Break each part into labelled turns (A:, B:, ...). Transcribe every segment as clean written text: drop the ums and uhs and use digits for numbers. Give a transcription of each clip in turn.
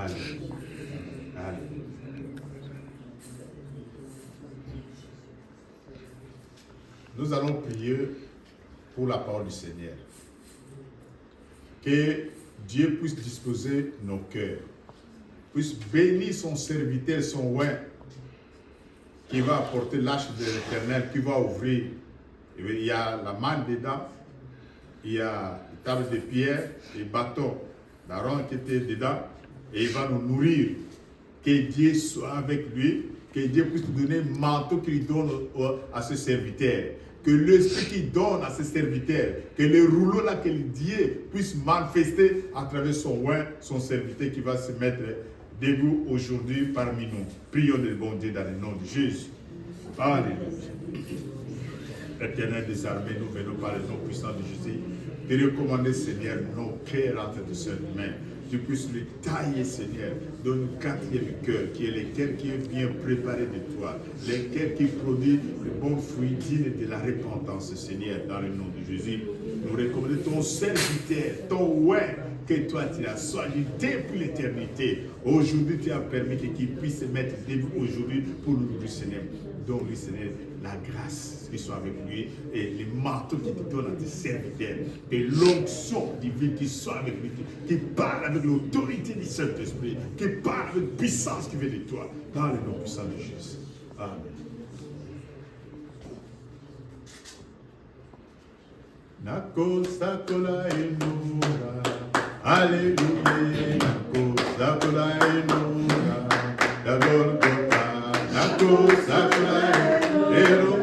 A: Alléluia. Alléluia. Nous allons prier pour la parole du Seigneur. Que Dieu puisse disposer nos cœurs, puisse bénir son serviteur, son oint, qui va apporter l'arche de l'Éternel, qui va ouvrir. Il y a la manne dedans, il y a une table de pierre, les bâtons d'Aaron qui étaient dedans, et il va nous nourrir. Que Dieu soit avec lui, que Dieu puisse nous donner un manteau qu'il donne à ses serviteurs. Que l'esprit qu'il donne à ses serviteurs, que le rouleau là que Dieu puisse manifester à travers son oint, son serviteur qui va se mettre debout aujourd'hui parmi nous. Prions le bon Dieu dans le nom de Jésus. Alléluia. Éternel des armées, nous venons par le nom puissant de Jésus. De recommander, Seigneur, nos cœurs entre de ses mains. Tu puisses les tailler, Seigneur. Donne un quatrième cœur, qui est le cœur qui est bien préparé de toi. Le cœur qui produit le bon fruit digne de la repentance, Seigneur, dans le nom de Jésus. Nous recommandons ton serviteur, ton oint, que toi tu as soigné depuis l'éternité. Aujourd'hui, tu as permis qu'il puisse se mettre debout aujourd'hui pour nous, Seigneur. Donne-lui, Seigneur, la grâce qui soit avec lui et les manteaux qui te donnent à tes serviteurs. Et l'onction divine qui soit avec lui, qui parle avec l'autorité du Saint-Esprit, qui parle avec puissance qui vient de toi, dans le nom puissant de Jésus. Amen. Nako sakola enura, Alléluia. Nako sakola enura, Golgotha. Nako sakola enura,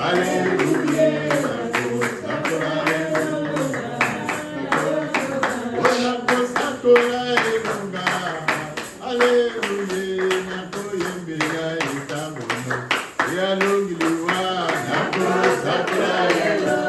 A: Alléluia. Nako sakola enura, Nako sakola enura, Alléluia. Nako yembega itabono, yalongiliwa. Nako sakola enura.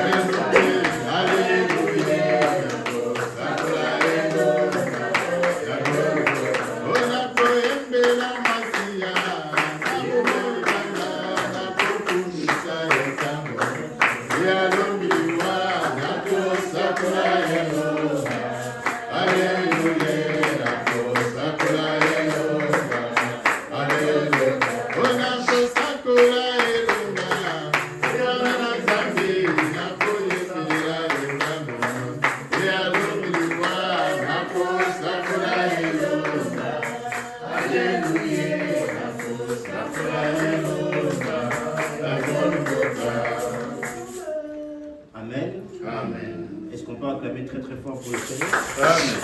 B: Très très fort pour le Seigneur.
A: Amen.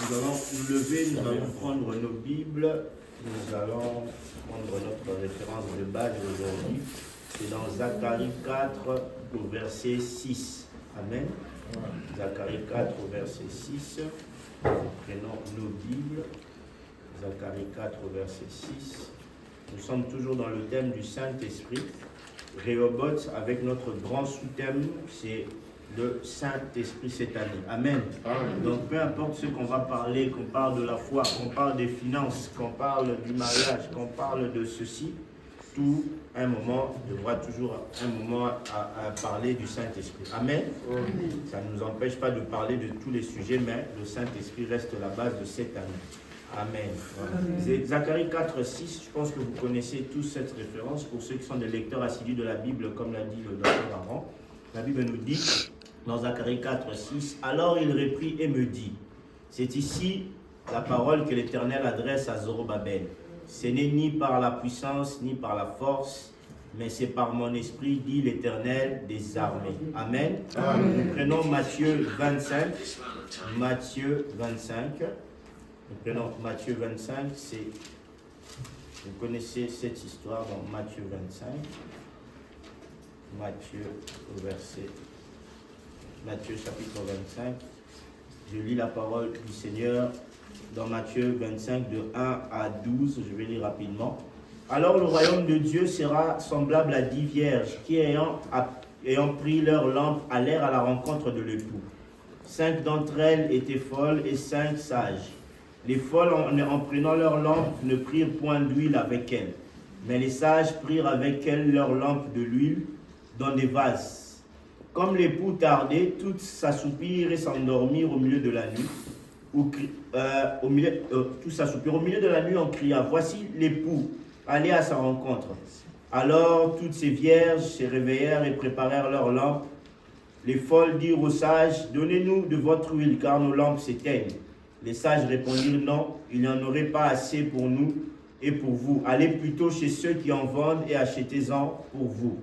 B: Nous allons nous lever, nous allons prendre nos Bibles, nous allons prendre notre référence de base aujourd'hui. C'est dans Zacharie 4 au verset 6. Amen. Zacharie 4 au verset 6. Nous prenons nos Bibles. Zacharie 4 au verset 6. Nous sommes toujours dans le thème du Saint-Esprit. Rehoboth, avec notre grand sous-thème, c'est le Saint-Esprit cette année. Amen. Amen. Donc peu importe ce qu'on va parler, qu'on parle de la foi, qu'on parle des finances, qu'on parle du mariage, qu'on parle de ceci, tout un moment devra toujours un moment à parler du Saint-Esprit. Amen. Amen. Ça ne nous empêche pas de parler de tous les sujets, mais le Saint-Esprit reste la base de cette année. Amen. Amen. Zacharie 4, 6, je pense que vous connaissez tous cette référence pour ceux qui sont des lecteurs assidus de la Bible, comme l'a dit le docteur Aaron. La Bible nous dit, dans Zacharie 4, 6, alors il reprit et me dit, c'est ici la parole que l'Éternel adresse à Zorobabel. Ce n'est ni par la puissance, ni par la force, mais c'est par mon esprit, dit l'Éternel des armées. Amen. Amen. Nous prenons Matthieu 25. Matthieu 25. Nous prenons Matthieu 25, vous connaissez cette histoire dans Matthieu 25. Matthieu chapitre 25. Je lis la parole du Seigneur dans Matthieu 25 de 1 à 12, je vais lire rapidement. Alors le royaume de Dieu sera semblable à 10 vierges qui ayant pris leur lampe allèrent à la rencontre de l'époux. 5 d'entre elles étaient folles et 5 sages. Les folles, en prenant leur lampe, ne prirent point d'huile avec elles. Mais les sages prirent avec elles leur lampe de l'huile dans des vases. Comme l'époux tardait, tous s'assoupirent et s'endormirent au milieu de la nuit. Tous s'assoupirent au milieu de la nuit en criant, voici l'époux, allez à sa rencontre. Alors toutes ces vierges se réveillèrent et préparèrent leurs lampes. Les folles dirent aux sages, donnez-nous de votre huile, car nos lampes s'éteignent. Les sages répondirent, non, il n'y en aurait pas assez pour nous et pour vous. Allez plutôt chez ceux qui en vendent et achetez-en pour vous.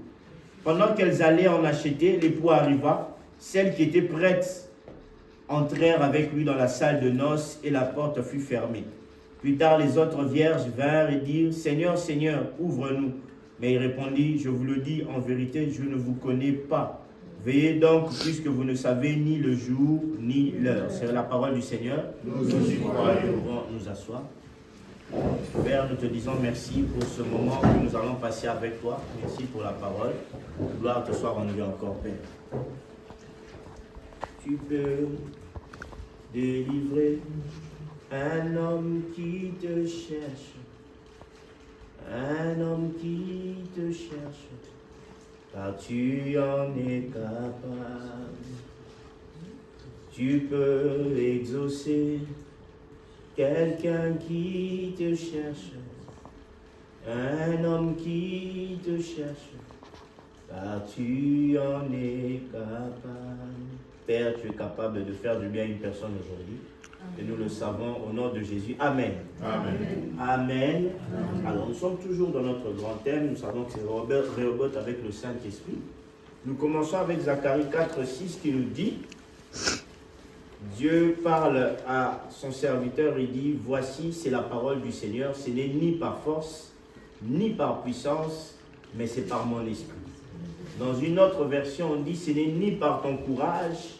B: Pendant qu'elles allaient en acheter, l'époux arriva. Celles qui étaient prêtes entrèrent avec lui dans la salle de noces et la porte fut fermée. Plus tard, les autres vierges vinrent et dirent, Seigneur, Seigneur, ouvre-nous. Mais il répondit, je vous le dis, en vérité, je ne vous connais pas. Veillez donc, puisque vous ne savez ni le jour ni l'heure. C'est la parole du Seigneur. Nous pouvons nous asseoir. Père, nous te disons merci pour ce moment que nous allons passer avec toi. Merci pour la parole. Gloire te soit rendue encore, Père. Tu peux délivrer un homme qui te cherche. Un homme qui te cherche. Car tu en es capable. Tu peux exaucer quelqu'un qui te cherche, un homme qui te cherche, car tu en es capable. Père, tu es capable de faire du bien à une personne aujourd'hui. Et nous le savons au nom de Jésus. Amen.
A: Amen.
B: Amen. Alors, nous sommes toujours dans notre grand thème. Nous savons que c'est Rehoboth avec le Saint-Esprit. Nous commençons avec Zacharie 4:6 qui nous dit, Dieu parle à son serviteur et dit, voici, c'est la parole du Seigneur. Ce n'est ni par force, ni par puissance, mais c'est par mon esprit. Dans une autre version, on dit, ce n'est ni par ton courage,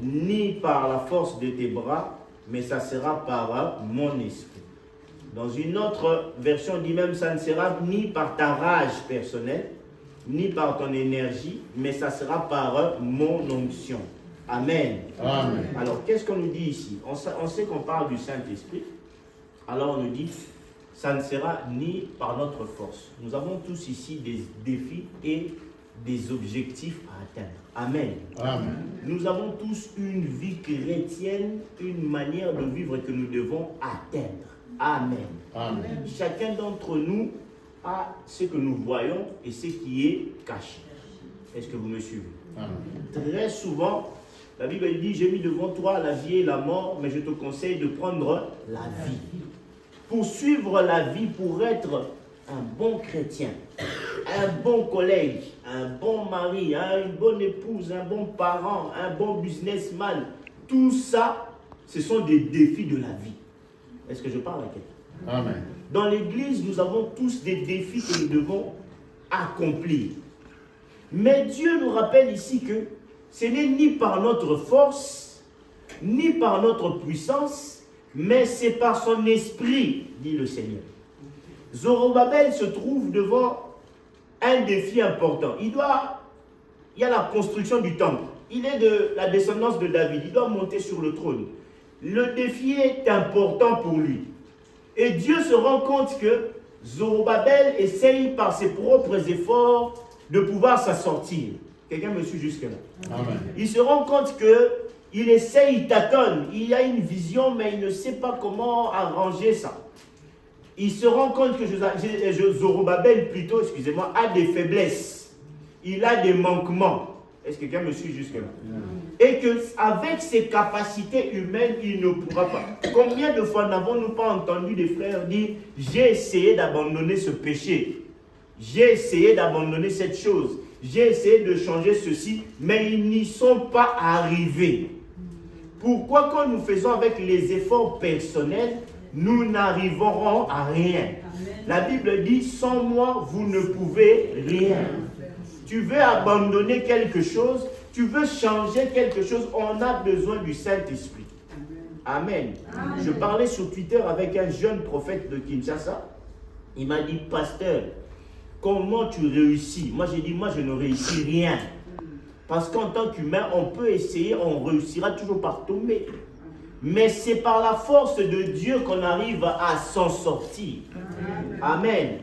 B: ni par la force de tes bras, mais ça sera par mon esprit. Dans une autre version, on dit même, ça ne sera ni par ta rage personnelle, ni par ton énergie, mais ça sera par mon onction. Amen.
A: Amen.
B: Alors, qu'est-ce qu'on nous dit ici? On sait qu'on parle du Saint-Esprit. Alors, on nous dit, ça ne sera ni par notre force. Nous avons tous ici des défis et des objectifs à atteindre. Amen.
A: Amen.
B: Nous avons tous une vie chrétienne, une manière de vivre que nous devons atteindre. Amen.
A: Amen.
B: Chacun d'entre nous a ce que nous voyons et ce qui est caché. Est-ce que vous me suivez?
A: Amen.
B: Très souvent, la Bible dit, j'ai mis devant toi la vie et la mort, mais je te conseille de prendre la vie. Pour suivre la vie, pour être un bon chrétien, un bon collègue, un bon mari, une bonne épouse, un bon parent, un bon businessman, tout ça, ce sont des défis de la vie. Est-ce que je parle à quelqu'un?
A: Amen.
B: Dans l'église, nous avons tous des défis que nous devons accomplir. Mais Dieu nous rappelle ici que ce n'est ni par notre force, ni par notre puissance, mais c'est par son esprit, dit le Seigneur. Zorobabel se trouve devant un défi important. Il y a la construction du temple. Il est de la descendance de David. Il doit monter sur le trône. Le défi est important pour lui. Et Dieu se rend compte que Zorobabel essaye par ses propres efforts de pouvoir s'en sortir. Quelqu'un me suit jusque-là.
A: Amen.
B: Il se rend compte qu'il essaye, il tâtonne. Il a une vision, mais il ne sait pas comment arranger ça. Il se rend compte que Zorobabel, plutôt, excusez-moi, a des faiblesses. Il a des manquements. Est-ce que quelqu'un me suit jusque-là? Et qu'avec ses capacités humaines, il ne pourra pas. Combien de fois n'avons-nous pas entendu des frères dire « J'ai essayé d'abandonner ce péché. J'ai essayé d'abandonner cette chose. J'ai essayé de changer ceci. » Mais ils n'y sont pas arrivés. Pourquoi quand nous faisons avec les efforts personnels, nous n'arriverons à rien? La Bible dit « Sans moi, vous ne pouvez rien. » Tu veux abandonner quelque chose, tu veux changer quelque chose, on a besoin du Saint-Esprit. Amen. Amen. Je parlais sur Twitter avec un jeune prophète de Kinshasa. Il m'a dit, pasteur, comment tu réussis? Moi j'ai dit, moi je ne réussis rien. Parce qu'en tant qu'humain, on peut essayer, on réussira toujours par tomber. Mais c'est par la force de Dieu qu'on arrive à s'en sortir. Amen.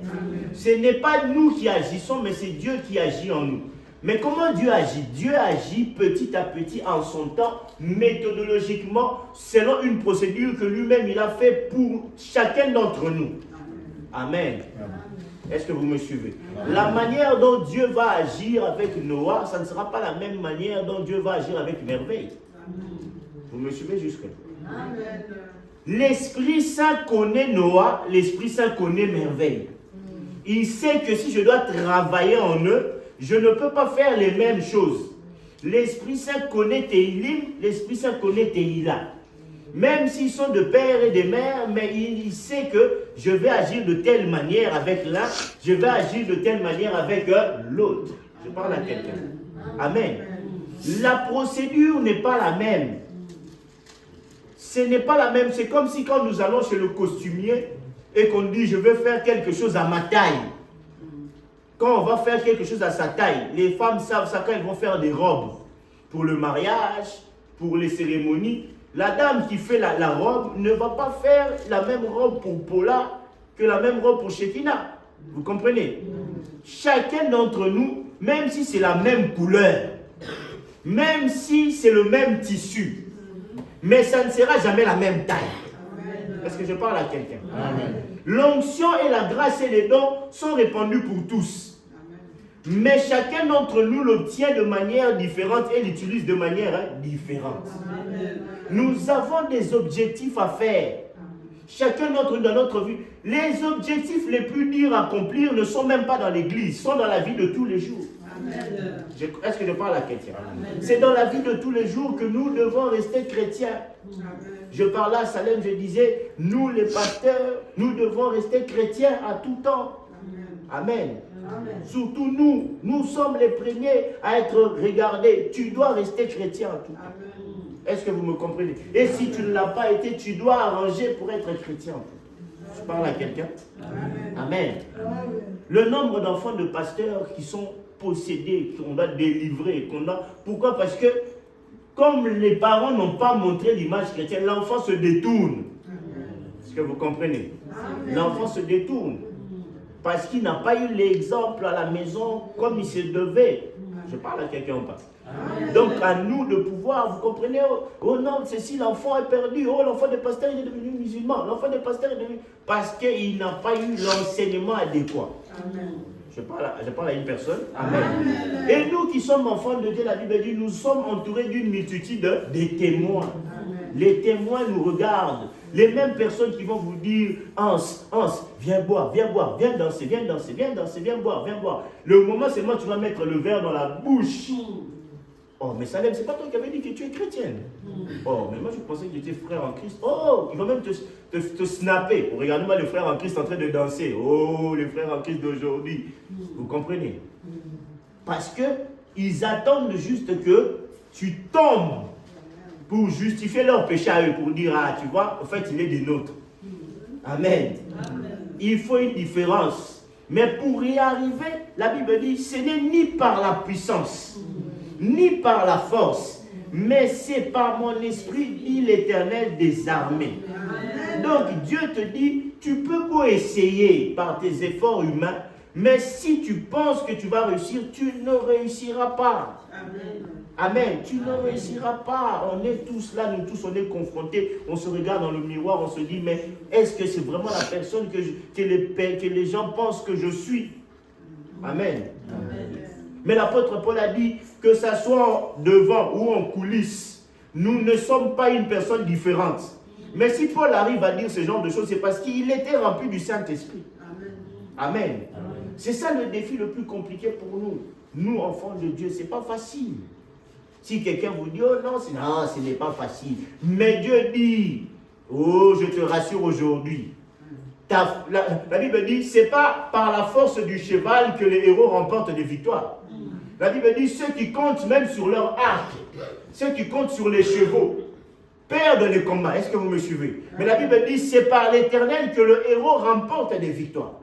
B: Ce n'est pas nous qui agissons, mais c'est Dieu qui agit en nous. Mais comment Dieu agit? Dieu agit petit à petit en son temps, méthodologiquement, selon une procédure que lui-même il a fait pour chacun d'entre nous. Amen. Est-ce que vous me suivez? La manière dont Dieu va agir avec Noah, ça ne sera pas la même manière dont Dieu va agir avec Merveille. Vous me suivez jusque-là? L'Esprit Saint connaît Noah, l'Esprit Saint connaît Merveille. Il sait que si je dois travailler en eux, je ne peux pas faire les mêmes choses. L'Esprit Saint connaît Téhilim, l'Esprit Saint connaît Tehila. Même s'ils sont de père et de mère, mais il sait que je vais agir de telle manière avec l'un, je vais agir de telle manière avec l'autre. Je parle à quelqu'un. Amen. La procédure n'est pas la même. Ce n'est pas la même. C'est comme si quand nous allons chez le costumier et qu'on dit je vais faire quelque chose à ma taille. Quand on va faire quelque chose à sa taille, les femmes savent ça quand elles vont faire des robes pour le mariage, pour les cérémonies. La dame qui fait la robe ne va pas faire la même robe pour Paula que la même robe pour Shekinah. Vous comprenez? Chacun d'entre nous, même si c'est la même couleur, même si c'est le même tissu, mais ça ne sera jamais la même taille. Est-ce que je parle à quelqu'un? L'onction et la grâce et les dons sont répandus pour tous. Mais chacun d'entre nous l'obtient de manière différente et l'utilise de manière différente. Nous avons des objectifs à faire. Chacun d'entre nous dans notre vie. Les objectifs les plus durs à accomplir ne sont même pas dans l'église, sont dans la vie de tous les jours. Est-ce que je parle à quelqu'un? C'est dans la vie de tous les jours que nous devons rester chrétiens. Je parlais à Salem, je disais, nous les pasteurs, nous devons rester chrétiens à tout temps. Amen. Surtout nous sommes les premiers à être regardés. Tu dois rester chrétien à tout temps. Est-ce que vous me comprenez? Et si tu ne l'as pas été, tu dois arranger pour être chrétien. Je parle à quelqu'un? Amen. Le nombre d'enfants de pasteurs qui sont possédés, qu'on doit délivrer, pourquoi? Parce que comme les parents n'ont pas montré l'image chrétienne, l'enfant se détourne. Est-ce que vous comprenez? L'enfant se détourne. Parce qu'il n'a pas eu l'exemple à la maison comme il se devait. Je parle à quelqu'un ou pas? Donc à nous de pouvoir, vous comprenez, oh non, c'est si l'enfant est perdu, oh l'enfant de pasteur il est devenu musulman, l'enfant de pasteur est devenu... Parce qu'il n'a pas eu l'enseignement adéquat. Je parle à une personne. Amen. Et nous qui sommes enfants de Dieu, la Bible dit, nous sommes entourés d'une multitude de témoins. Les témoins nous regardent. Les mêmes personnes qui vont vous dire, Hans, viens boire, viens danser, viens boire, viens boire. Le moment seulement tu vas mettre le verre dans la bouche. Oh, mais Salem, c'est pas toi qui avais dit que tu es chrétienne. Oh, mais moi je pensais que tu étais frère en Christ. Oh, il va même te snapper. Regardez-moi le frère en Christ en train de danser. Oh, le frère en Christ d'aujourd'hui. Vous comprenez? Parce que ils attendent juste que tu tombes pour justifier leur péché à eux, pour dire, ah, tu vois, en fait, il est des nôtres. Amen. Il faut une différence. Mais pour y arriver, la Bible dit, ce n'est ni par la puissance, ni par la force, mais c'est par mon esprit, dit l'Éternel des armées. Donc Dieu te dit, tu peux beau essayer par tes efforts humains, mais si tu penses que tu vas réussir, tu ne réussiras pas. Amen. Tu ne réussiras pas. On est tous là, nous tous, on est confrontés. On se regarde dans le miroir, on se dit, mais est-ce que c'est vraiment la personne que les gens pensent que je suis? Amen. Mais l'apôtre Paul a dit que ça soit devant ou en coulisses, nous ne sommes pas une personne différente. Mais si Paul arrive à dire ce genre de choses, c'est parce qu'il était rempli du Saint-Esprit. Amen. C'est ça le défi le plus compliqué pour nous. Nous, enfants de Dieu, ce n'est pas facile. Si quelqu'un vous dit, oh non, ce n'est pas facile. Mais Dieu dit, oh, je te rassure aujourd'hui. La Bible dit, ce n'est pas par la force du cheval que les héros remportent des victoires. La Bible dit, ceux qui comptent même sur leur arc, ceux qui comptent sur les chevaux, perdent les combats. Est-ce que vous me suivez? Mais la Bible dit, c'est par l'Éternel que le héros remporte des victoires.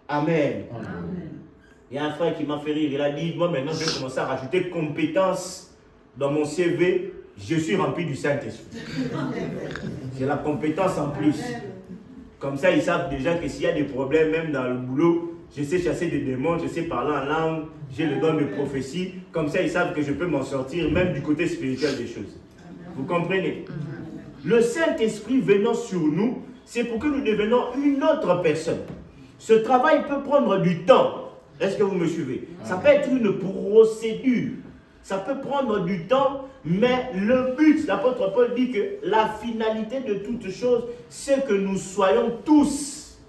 B: Amen. Il y a un frère qui m'a fait rire. Il a dit, moi maintenant je vais commencer à rajouter compétences dans mon CV. Je suis rempli du Saint-Esprit. J'ai la compétence en plus. Comme ça, ils savent déjà que s'il y a des problèmes, même dans le boulot, je sais chasser des démons, je sais parler en langue, j'ai le don de prophétie. Comme ça, ils savent que je peux m'en sortir, même du côté spirituel des choses. Vous comprenez? Le Saint-Esprit venant sur nous, c'est pour que nous devenions une autre personne. Ce travail peut prendre du temps. Est-ce que vous me suivez? Ça peut être une procédure. Ça peut prendre du temps, mais le but, l'apôtre Paul dit que la finalité de toute chose, c'est que nous soyons tous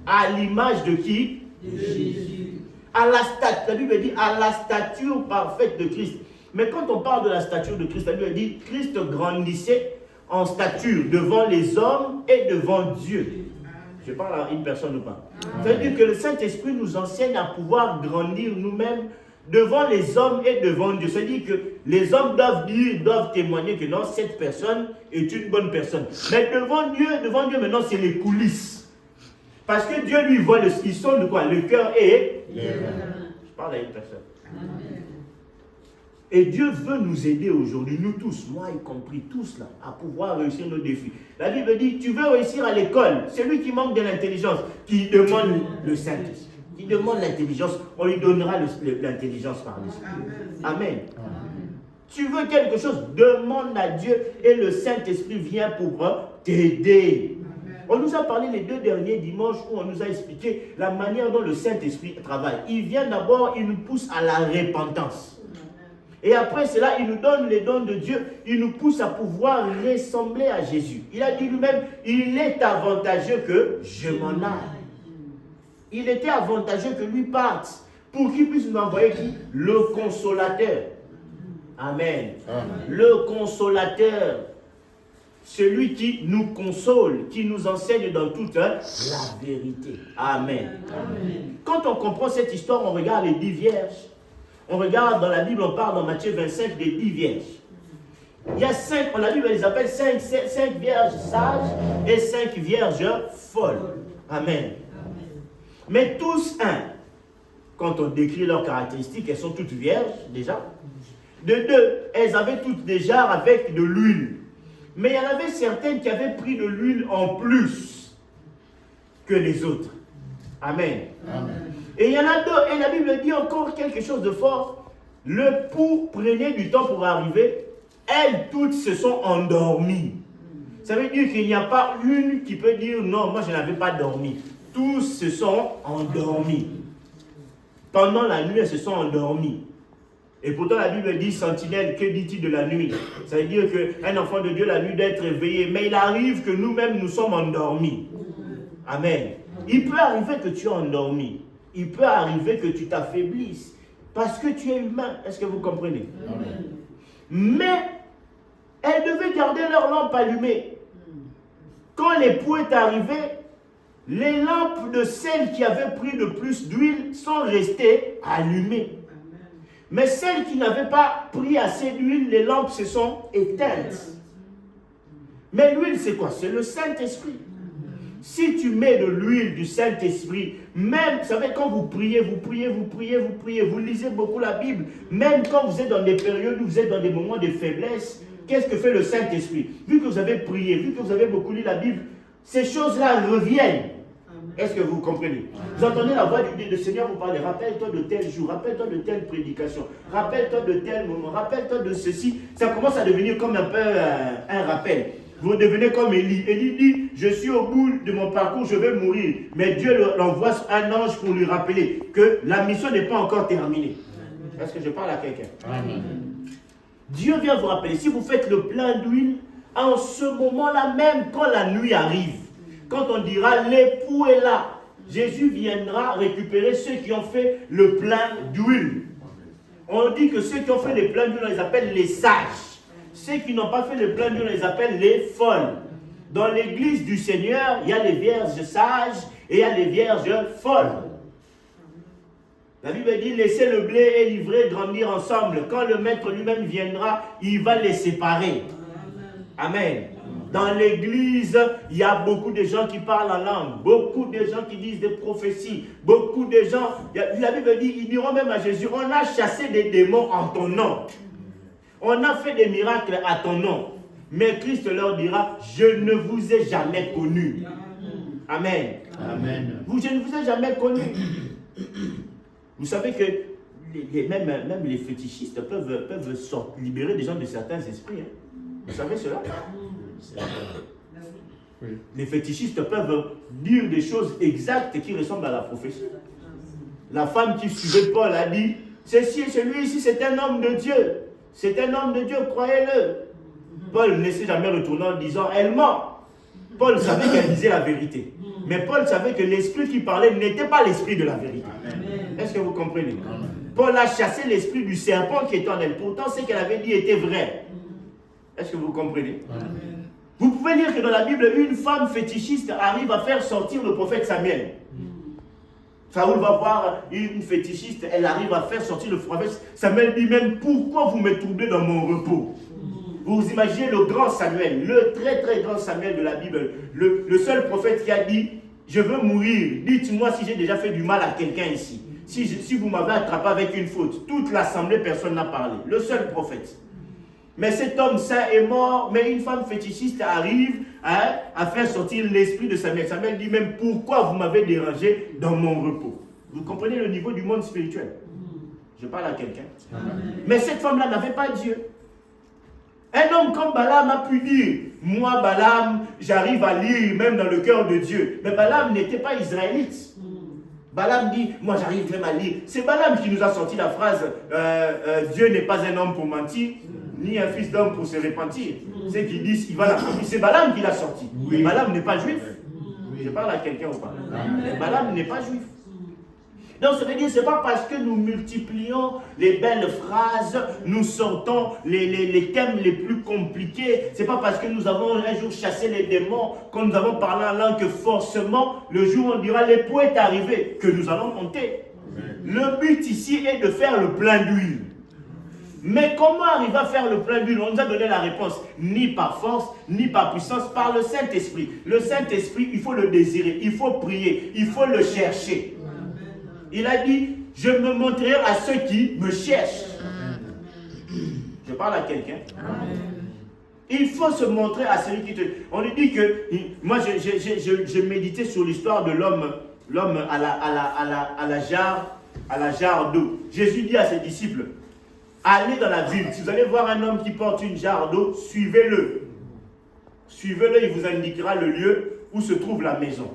B: à l'image de qui? De Jésus. La Bible dit à la stature parfaite de Christ. Mais quand on parle de la stature de Christ, la Bible dit Christ grandissait en stature devant les hommes et devant Dieu. Je parle à une personne ou pas? Ça veut dire que le Saint-Esprit nous enseigne à pouvoir grandir nous-mêmes devant les hommes et devant Dieu. C'est-à-dire que les hommes doivent témoigner que non, cette personne est une bonne personne. Mais devant Dieu maintenant, c'est les coulisses. Parce que Dieu lui voit, ils sont de quoi? Le cœur et je parle à une personne. Et Dieu veut nous aider aujourd'hui, nous tous, moi y compris, tous là, à pouvoir réussir nos défis. La Bible dit, tu veux réussir à l'école, celui qui manque de l'intelligence, qui demande le Saint-Esprit, qui demande l'intelligence, on lui donnera l'intelligence par l'Esprit. Amen. Tu veux quelque chose, demande à Dieu et le Saint-Esprit vient pour t'aider. On nous a parlé les 2 derniers dimanches où on nous a expliqué la manière dont le Saint-Esprit travaille. Il vient d'abord, il nous pousse à la repentance. Et après cela, il nous donne les dons de Dieu. Il nous pousse à pouvoir ressembler à Jésus. Il a dit lui-même, il est avantageux que je m'en aille. Il était avantageux que lui parte pour qu'il puisse nous envoyer qui? Le consolateur. Amen. Le consolateur. Celui qui nous console, qui nous enseigne dans toute la vérité. Amen. Quand on comprend cette histoire, on regarde les 10 vierges. On regarde dans la Bible, on parle dans Matthieu 25 des 10 vierges. Il y a 5, la Bible les appelle 5 vierges sages et 5 vierges folles. Amen. Mais tous quand on décrit leurs caractéristiques, elles sont toutes vierges déjà. De 2, elles avaient toutes des jarres avec de l'huile. Mais il y en avait certaines qui avaient pris de l'huile en plus que les autres. Amen. Et il y en a d'autres, et la Bible dit encore quelque chose de fort. Le pou prenait du temps pour arriver. Elles toutes se sont endormies. Ça veut dire qu'il n'y a pas une qui peut dire non, moi je n'avais pas dormi. Tous se sont endormis. Pendant la nuit, elles se sont endormies. Et pourtant la Bible dit sentinelle, que dit-il de la nuit? Ça veut dire qu'un enfant de Dieu la nuit doit être éveillé. Mais il arrive que nous-mêmes nous sommes endormis. Amen. Il peut arriver que tu es endormi. Il peut arriver que tu t'affaiblisses. Parce que tu es humain. Est-ce que vous comprenez? Amen. Mais elles devaient garder leur lampe allumée. Quand l'époux est arrivé, les lampes de celles qui avaient pris le plus d'huile sont restées allumées. Mais celles qui n'avaient pas pris assez d'huile, les lampes se sont éteintes. Mais l'huile, c'est quoi? C'est le Saint-Esprit. Si tu mets de l'huile du Saint-Esprit, même, vous savez, quand vous priez, vous lisez beaucoup la Bible, même quand vous êtes dans des périodes où vous êtes dans des moments de faiblesse, qu'est-ce que fait le Saint-Esprit? Vu que vous avez prié, vu que vous avez beaucoup lu la Bible, ces choses-là reviennent. Est-ce que vous comprenez? Vous entendez la voix du Seigneur vous parler. Rappelle-toi de tel jour, rappelle-toi de telle prédication, rappelle-toi de tel moment, rappelle-toi de ceci. Ça commence à devenir comme un peu un rappel. Vous devenez comme Élie. Élie dit, je suis au bout de mon parcours, je vais mourir. Mais Dieu l'envoie un ange pour lui rappeler que la mission n'est pas encore terminée. Est-ce que je parle à quelqu'un? Dieu vient vous rappeler, si vous faites le plein d'huile, en ce moment-là même, quand la nuit arrive, quand on dira l'époux est là, Jésus viendra récupérer ceux qui ont fait le plein d'huile. On dit que ceux qui ont fait le plein d'huile, on les appelle les sages. Ceux qui n'ont pas fait le plein d'huile, on les appelle les folles. Dans l'église du Seigneur, il y a les vierges sages et il y a les vierges folles. La Bible dit, laissez le blé et l'ivraie grandir ensemble. Quand le maître lui-même viendra, il va les séparer. Amen. Dans l'église, il y a beaucoup de gens qui parlent en langue, beaucoup de gens qui disent des prophéties, beaucoup de gens, la Bible dit, ils diront même à Jésus, on a chassé des démons en ton nom. On a fait des miracles à ton nom. Mais Christ leur dira, je ne vous ai jamais connu. Amen. Amen. Je ne vous ai jamais connu. Vous savez que même les fétichistes peuvent libérer des gens de certains esprits. Hein. Vous savez cela? Oui. Les fétichistes peuvent dire des choses exactes qui ressemblent à la prophétie. La femme qui suivait Paul a dit, celui-ci c'est un homme de Dieu. C'est un homme de Dieu, croyez-le. Paul ne s'est jamais retourné en disant, elle ment. Paul savait qu'elle disait la vérité. Mais Paul savait que l'esprit qui parlait n'était pas l'esprit de la vérité. Est-ce que vous comprenez? Paul a chassé l'esprit du serpent qui était en elle. Pourtant, ce qu'elle avait dit était vrai. Est-ce que vous comprenez? Vous pouvez lire que dans la Bible, une femme fétichiste arrive à faire sortir le prophète Samuel. Saoul va voir une fétichiste, elle arrive à faire sortir le prophète. Samuel dit même, pourquoi vous me troublez dans mon repos? Vous imaginez le grand Samuel, le très très grand Samuel de la Bible, le seul prophète qui a dit, je veux mourir, dites-moi si j'ai déjà fait du mal à quelqu'un ici. Si vous m'avez attrapé avec une faute, toute l'assemblée, personne n'a parlé. Le seul prophète. Mais cet homme saint est mort, mais une femme fétichiste arrive à faire sortir l'esprit de Samuel. Samuel dit même, pourquoi vous m'avez dérangé dans mon repos? Vous comprenez le niveau du monde spirituel? Je parle à quelqu'un. Mais cette femme-là n'avait pas Dieu. Un homme comme Balaam a pu dire, moi Balaam, j'arrive à lire même dans le cœur de Dieu. Mais Balaam n'était pas israélite. Balaam dit, moi j'arrive même à lire. C'est Balaam qui nous a sorti la phrase, Dieu n'est pas un homme pour mentir, ni un fils d'homme pour se repentir. C'est qu'ils disent, il va l'accomplir. C'est Balaam qui l'a sorti. Oui. Balaam n'est pas juif. Oui. Je parle à quelqu'un ou pas. Mais Balaam n'est pas juif. Donc ça veut dire, ce n'est pas parce que nous multiplions les belles phrases, nous sortons les thèmes les plus compliqués, ce n'est pas parce que nous avons un jour chassé les démons, quand nous avons parlé en langue, que forcément, le jour où on dira l'époux est arrivé, que nous allons monter. Le but ici est de faire le plein d'huile. Mais comment arriver à faire le plein d'huile? On nous a donné la réponse, ni par force, ni par puissance, par le Saint-Esprit. Le Saint-Esprit, il faut le désirer, il faut prier, il faut le chercher. Il a dit, je me montrerai à ceux qui me cherchent. Je parle à quelqu'un. Il faut se montrer à celui qui te... On lui dit que... Moi, je méditais sur l'histoire de l'homme à la jarre d'eau. Jésus dit à ses disciples, allez dans la ville. Si vous allez voir un homme qui porte une jarre d'eau, suivez-le. Suivez-le, il vous indiquera le lieu où se trouve la maison.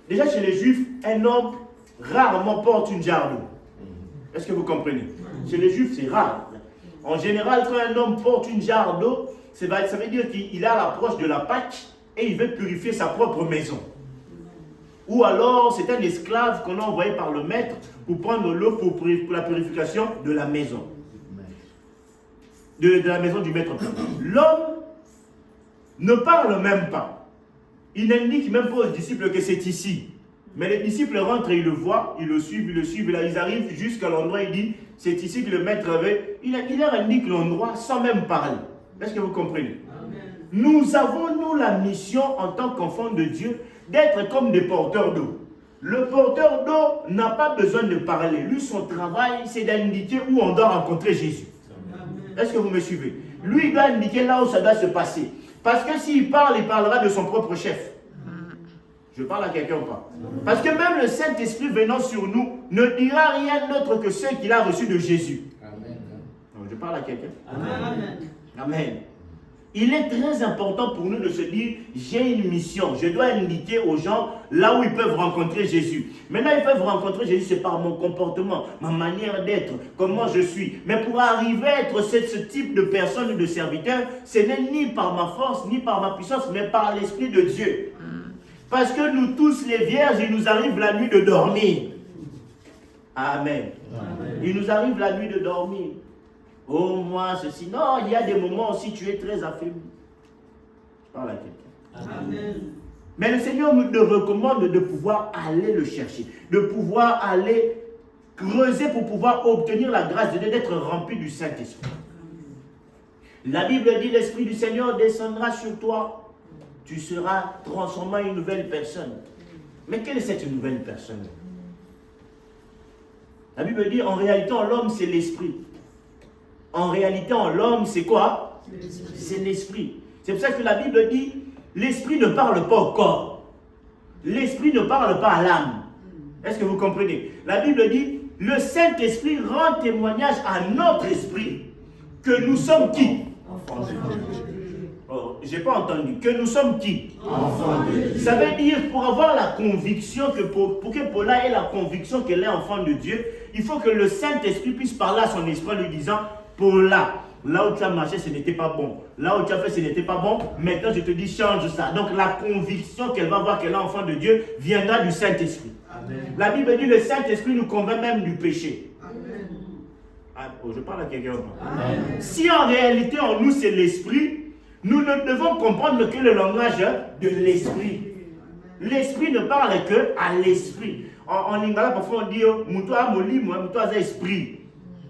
B: Déjà, chez les Juifs, un homme rarement porte une jarre d'eau. Est-ce que vous comprenez? Chez les Juifs, c'est rare. En général, quand un homme porte une jarre d'eau, ça veut dire qu'il est à l'approche de la Pâque et il veut purifier sa propre maison. Ou alors, c'est un esclave qu'on a envoyé par le maître pour prendre l'eau pour la purification de la maison. De la maison du maître. L'homme ne parle même pas. Il n'indique même pas aux disciples que c'est ici. Mais les disciples rentrent et ils le voient, ils le suivent, et là ils arrivent jusqu'à l'endroit, il dit, c'est ici que le maître avait, il leur indique l'endroit sans même parler. Est-ce que vous comprenez? Amen. Nous avons, nous, la mission en tant qu'enfants de Dieu, d'être comme des porteurs d'eau. Le porteur d'eau n'a pas besoin de parler. Lui, son travail, c'est d'indiquer où on doit rencontrer Jésus. Est-ce que vous me suivez? Lui, il doit indiquer là où ça doit se passer. Parce que s'il parle, il parlera de son propre chef. Je parle à quelqu'un ou pas? Parce que même le Saint-Esprit venant sur nous ne dira rien d'autre que ce qu'il a reçu de Jésus. Amen. Donc, je parle à quelqu'un. Amen. Amen. Il est très important pour nous de se dire, j'ai une mission. Je dois indiquer aux gens là où ils peuvent rencontrer Jésus. Maintenant, ils peuvent rencontrer Jésus, c'est par mon comportement, ma manière d'être, comment je suis. Mais pour arriver à être ce type de personne ou de serviteur, ce n'est ni par ma force, ni par ma puissance, mais par l'Esprit de Dieu. Parce que nous tous les vierges, il nous arrive la nuit de dormir. Amen. Amen. Il nous arrive la nuit de dormir. Oh, moi, ceci. Non, il y a des moments aussi tu es très affaibli. Je parle à quelqu'un. Amen. Mais le Seigneur nous recommande de pouvoir aller le chercher, de pouvoir aller creuser pour pouvoir obtenir la grâce de Dieu, d'être rempli du Saint-Esprit. La Bible dit, l'Esprit du Seigneur descendra sur toi. Tu seras transformé en une nouvelle personne. Mais quelle est cette nouvelle personne? La Bible dit, en réalité, en l'homme, c'est l'esprit. En réalité, en l'homme, c'est quoi? C'est l'esprit. C'est pour ça que la Bible dit, l'esprit ne parle pas au corps. L'esprit ne parle pas à l'âme. Est-ce que vous comprenez? La Bible dit, le Saint-Esprit rend témoignage à notre esprit que nous sommes qui? Enfants de Dieu. Oh, j'ai pas entendu. Que nous sommes qui? Enfants de Dieu. Ça veut dire, pour avoir la conviction, pour que Paula ait la conviction qu'elle est enfant de Dieu, il faut que le Saint-Esprit puisse parler à son esprit en lui disant, Paula, là où tu as marché, ce n'était pas bon. Là où tu as fait, ce n'était pas bon. Maintenant, je te dis, change ça. Donc, la conviction qu'elle va voir qu'elle est enfant de Dieu viendra du Saint-Esprit. La Bible dit, le Saint-Esprit nous convainc même du péché. Amen. Ah, oh, je parle à quelqu'un. Si en réalité, en nous, c'est l'Esprit, nous ne devons comprendre que le langage de l'Esprit. L'Esprit ne parle que à l'Esprit. En lingala, parfois, on dit, Moutoua Moli, Moutoua Esprit.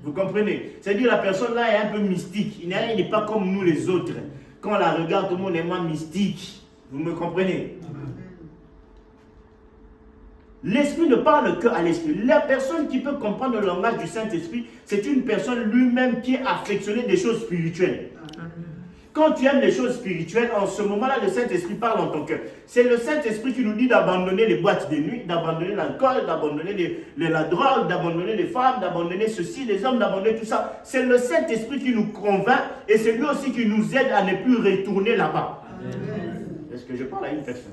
B: Vous comprenez? C'est-à-dire la personne là est un peu mystique. Il n'est pas comme nous les autres. Quand on la regarde, tout le monde est moins mystique. Vous me comprenez? L'Esprit ne parle que à l'Esprit. La personne qui peut comprendre le langage du Saint-Esprit, c'est une personne lui-même qui est affectionnée des choses spirituelles. Quand tu aimes les choses spirituelles, en ce moment-là, le Saint-Esprit parle en ton cœur. C'est le Saint-Esprit qui nous dit d'abandonner les boîtes de nuit, d'abandonner l'alcool, d'abandonner la drogue, d'abandonner les femmes, d'abandonner ceci, les hommes, d'abandonner tout ça. C'est le Saint-Esprit qui nous convainc et c'est lui aussi qui nous aide à ne plus retourner là-bas. Est-ce que je parle à une personne?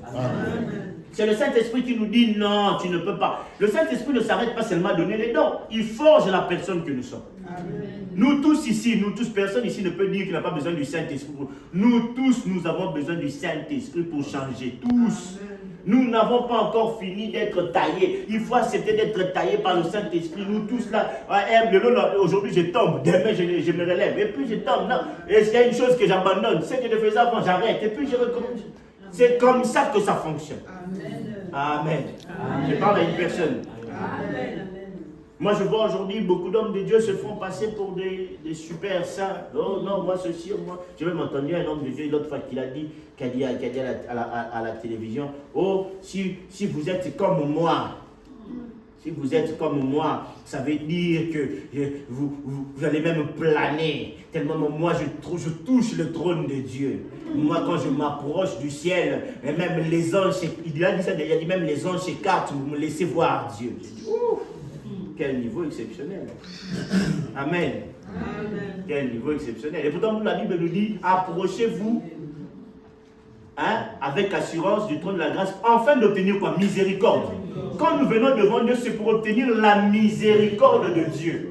B: C'est le Saint-Esprit qui nous dit non, tu ne peux pas. Le Saint-Esprit ne s'arrête pas seulement à donner les dons. Il forge la personne que nous sommes. Amen. Nous tous ici, personne ici ne peut dire qu'il n'a pas besoin du Saint-Esprit. Nous tous, nous avons besoin du Saint-Esprit pour changer. Tous. Amen. Nous n'avons pas encore fini d'être taillés. Il faut accepter d'être taillés par le Saint-Esprit. Nous tous là, aujourd'hui je tombe, demain je me relève. Et puis je tombe. Et s'il y a une chose que j'abandonne, ce que je faisais avant, j'arrête. Et puis je recommence. C'est comme ça que ça fonctionne. Amen. Amen. Amen. Je parle à une personne. Amen. Moi, je vois aujourd'hui beaucoup d'hommes de Dieu se font passer pour des super saints. Oh non, moi ceci, moi. J'ai même entendu un homme de Dieu l'autre fois qui a dit à la télévision, oh, si vous êtes comme moi, si vous êtes comme moi, ça veut dire que vous allez même planer. Tellement moi, je touche le trône de Dieu. Moi, quand je m'approche du ciel, et même les anges, il a dit ça, il a dit même les anges s'écartent, vous me laissez voir Dieu. J'ai dit, ouf, quel niveau exceptionnel. Amen. Amen. Quel niveau exceptionnel. Et pourtant, la Bible nous dit, approchez-vous avec assurance du trône de la grâce, afin d'obtenir quoi? Miséricorde. Quand nous venons devant Dieu, c'est pour obtenir la miséricorde de Dieu.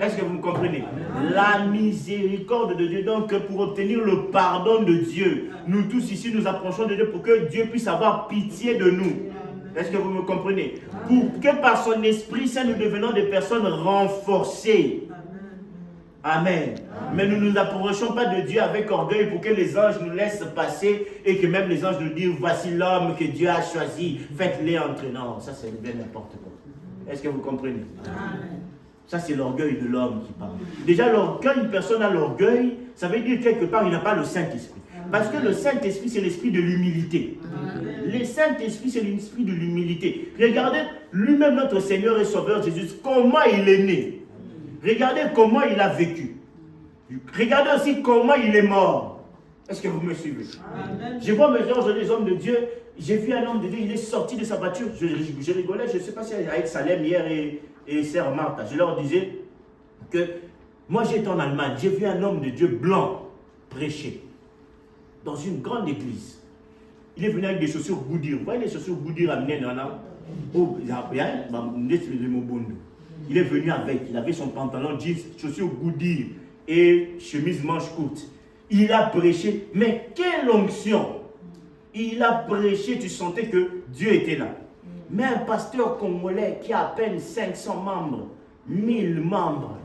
B: Est-ce que vous me comprenez? La miséricorde de Dieu, donc pour obtenir le pardon de Dieu. Nous tous ici, nous approchons de Dieu pour que Dieu puisse avoir pitié de nous. Est-ce que vous me comprenez? Pour que par son Esprit Saint, nous devenons des personnes renforcées. Amen. Mais nous ne nous approchons pas de Dieu avec orgueil pour que les anges nous laissent passer et que même les anges nous disent, voici l'homme que Dieu a choisi, faites-les entrer. Non, ça c'est bien n'importe quoi. Est-ce que vous comprenez? Amen. Ça c'est l'orgueil de l'homme qui parle. Déjà, quand une personne a l'orgueil, ça veut dire quelque part il n'a pas le Saint-Esprit. Parce que le Saint-Esprit c'est l'esprit de l'humilité. Le Saint-Esprit c'est l'esprit de l'humilité. Regardez lui-même notre Seigneur et Sauveur Jésus, comment il est né. Regardez comment il a vécu. Regardez aussi comment il est mort. Est-ce que vous me suivez? Amen. Je vois aujourd'hui les hommes de Dieu. J'ai vu un homme de Dieu, il est sorti de sa voiture. Je rigolais, je ne sais pas si avec Salem hier et Sœur Martha. Je leur disais que moi j'étais en Allemagne. J'ai vu un homme de Dieu blanc prêcher dans une grande église. Il est venu avec des chaussures Goodyear. Vous voyez les chaussures Goodyear amenées dans la... Oh, il est venu avec, il avait son pantalon jeans, chaussures Goodyear et chemise manche courte. Il a prêché, mais quelle onction! Il a prêché, tu sentais que Dieu était là. Mais un pasteur congolais qui a à peine 500 membres, 1000 membres,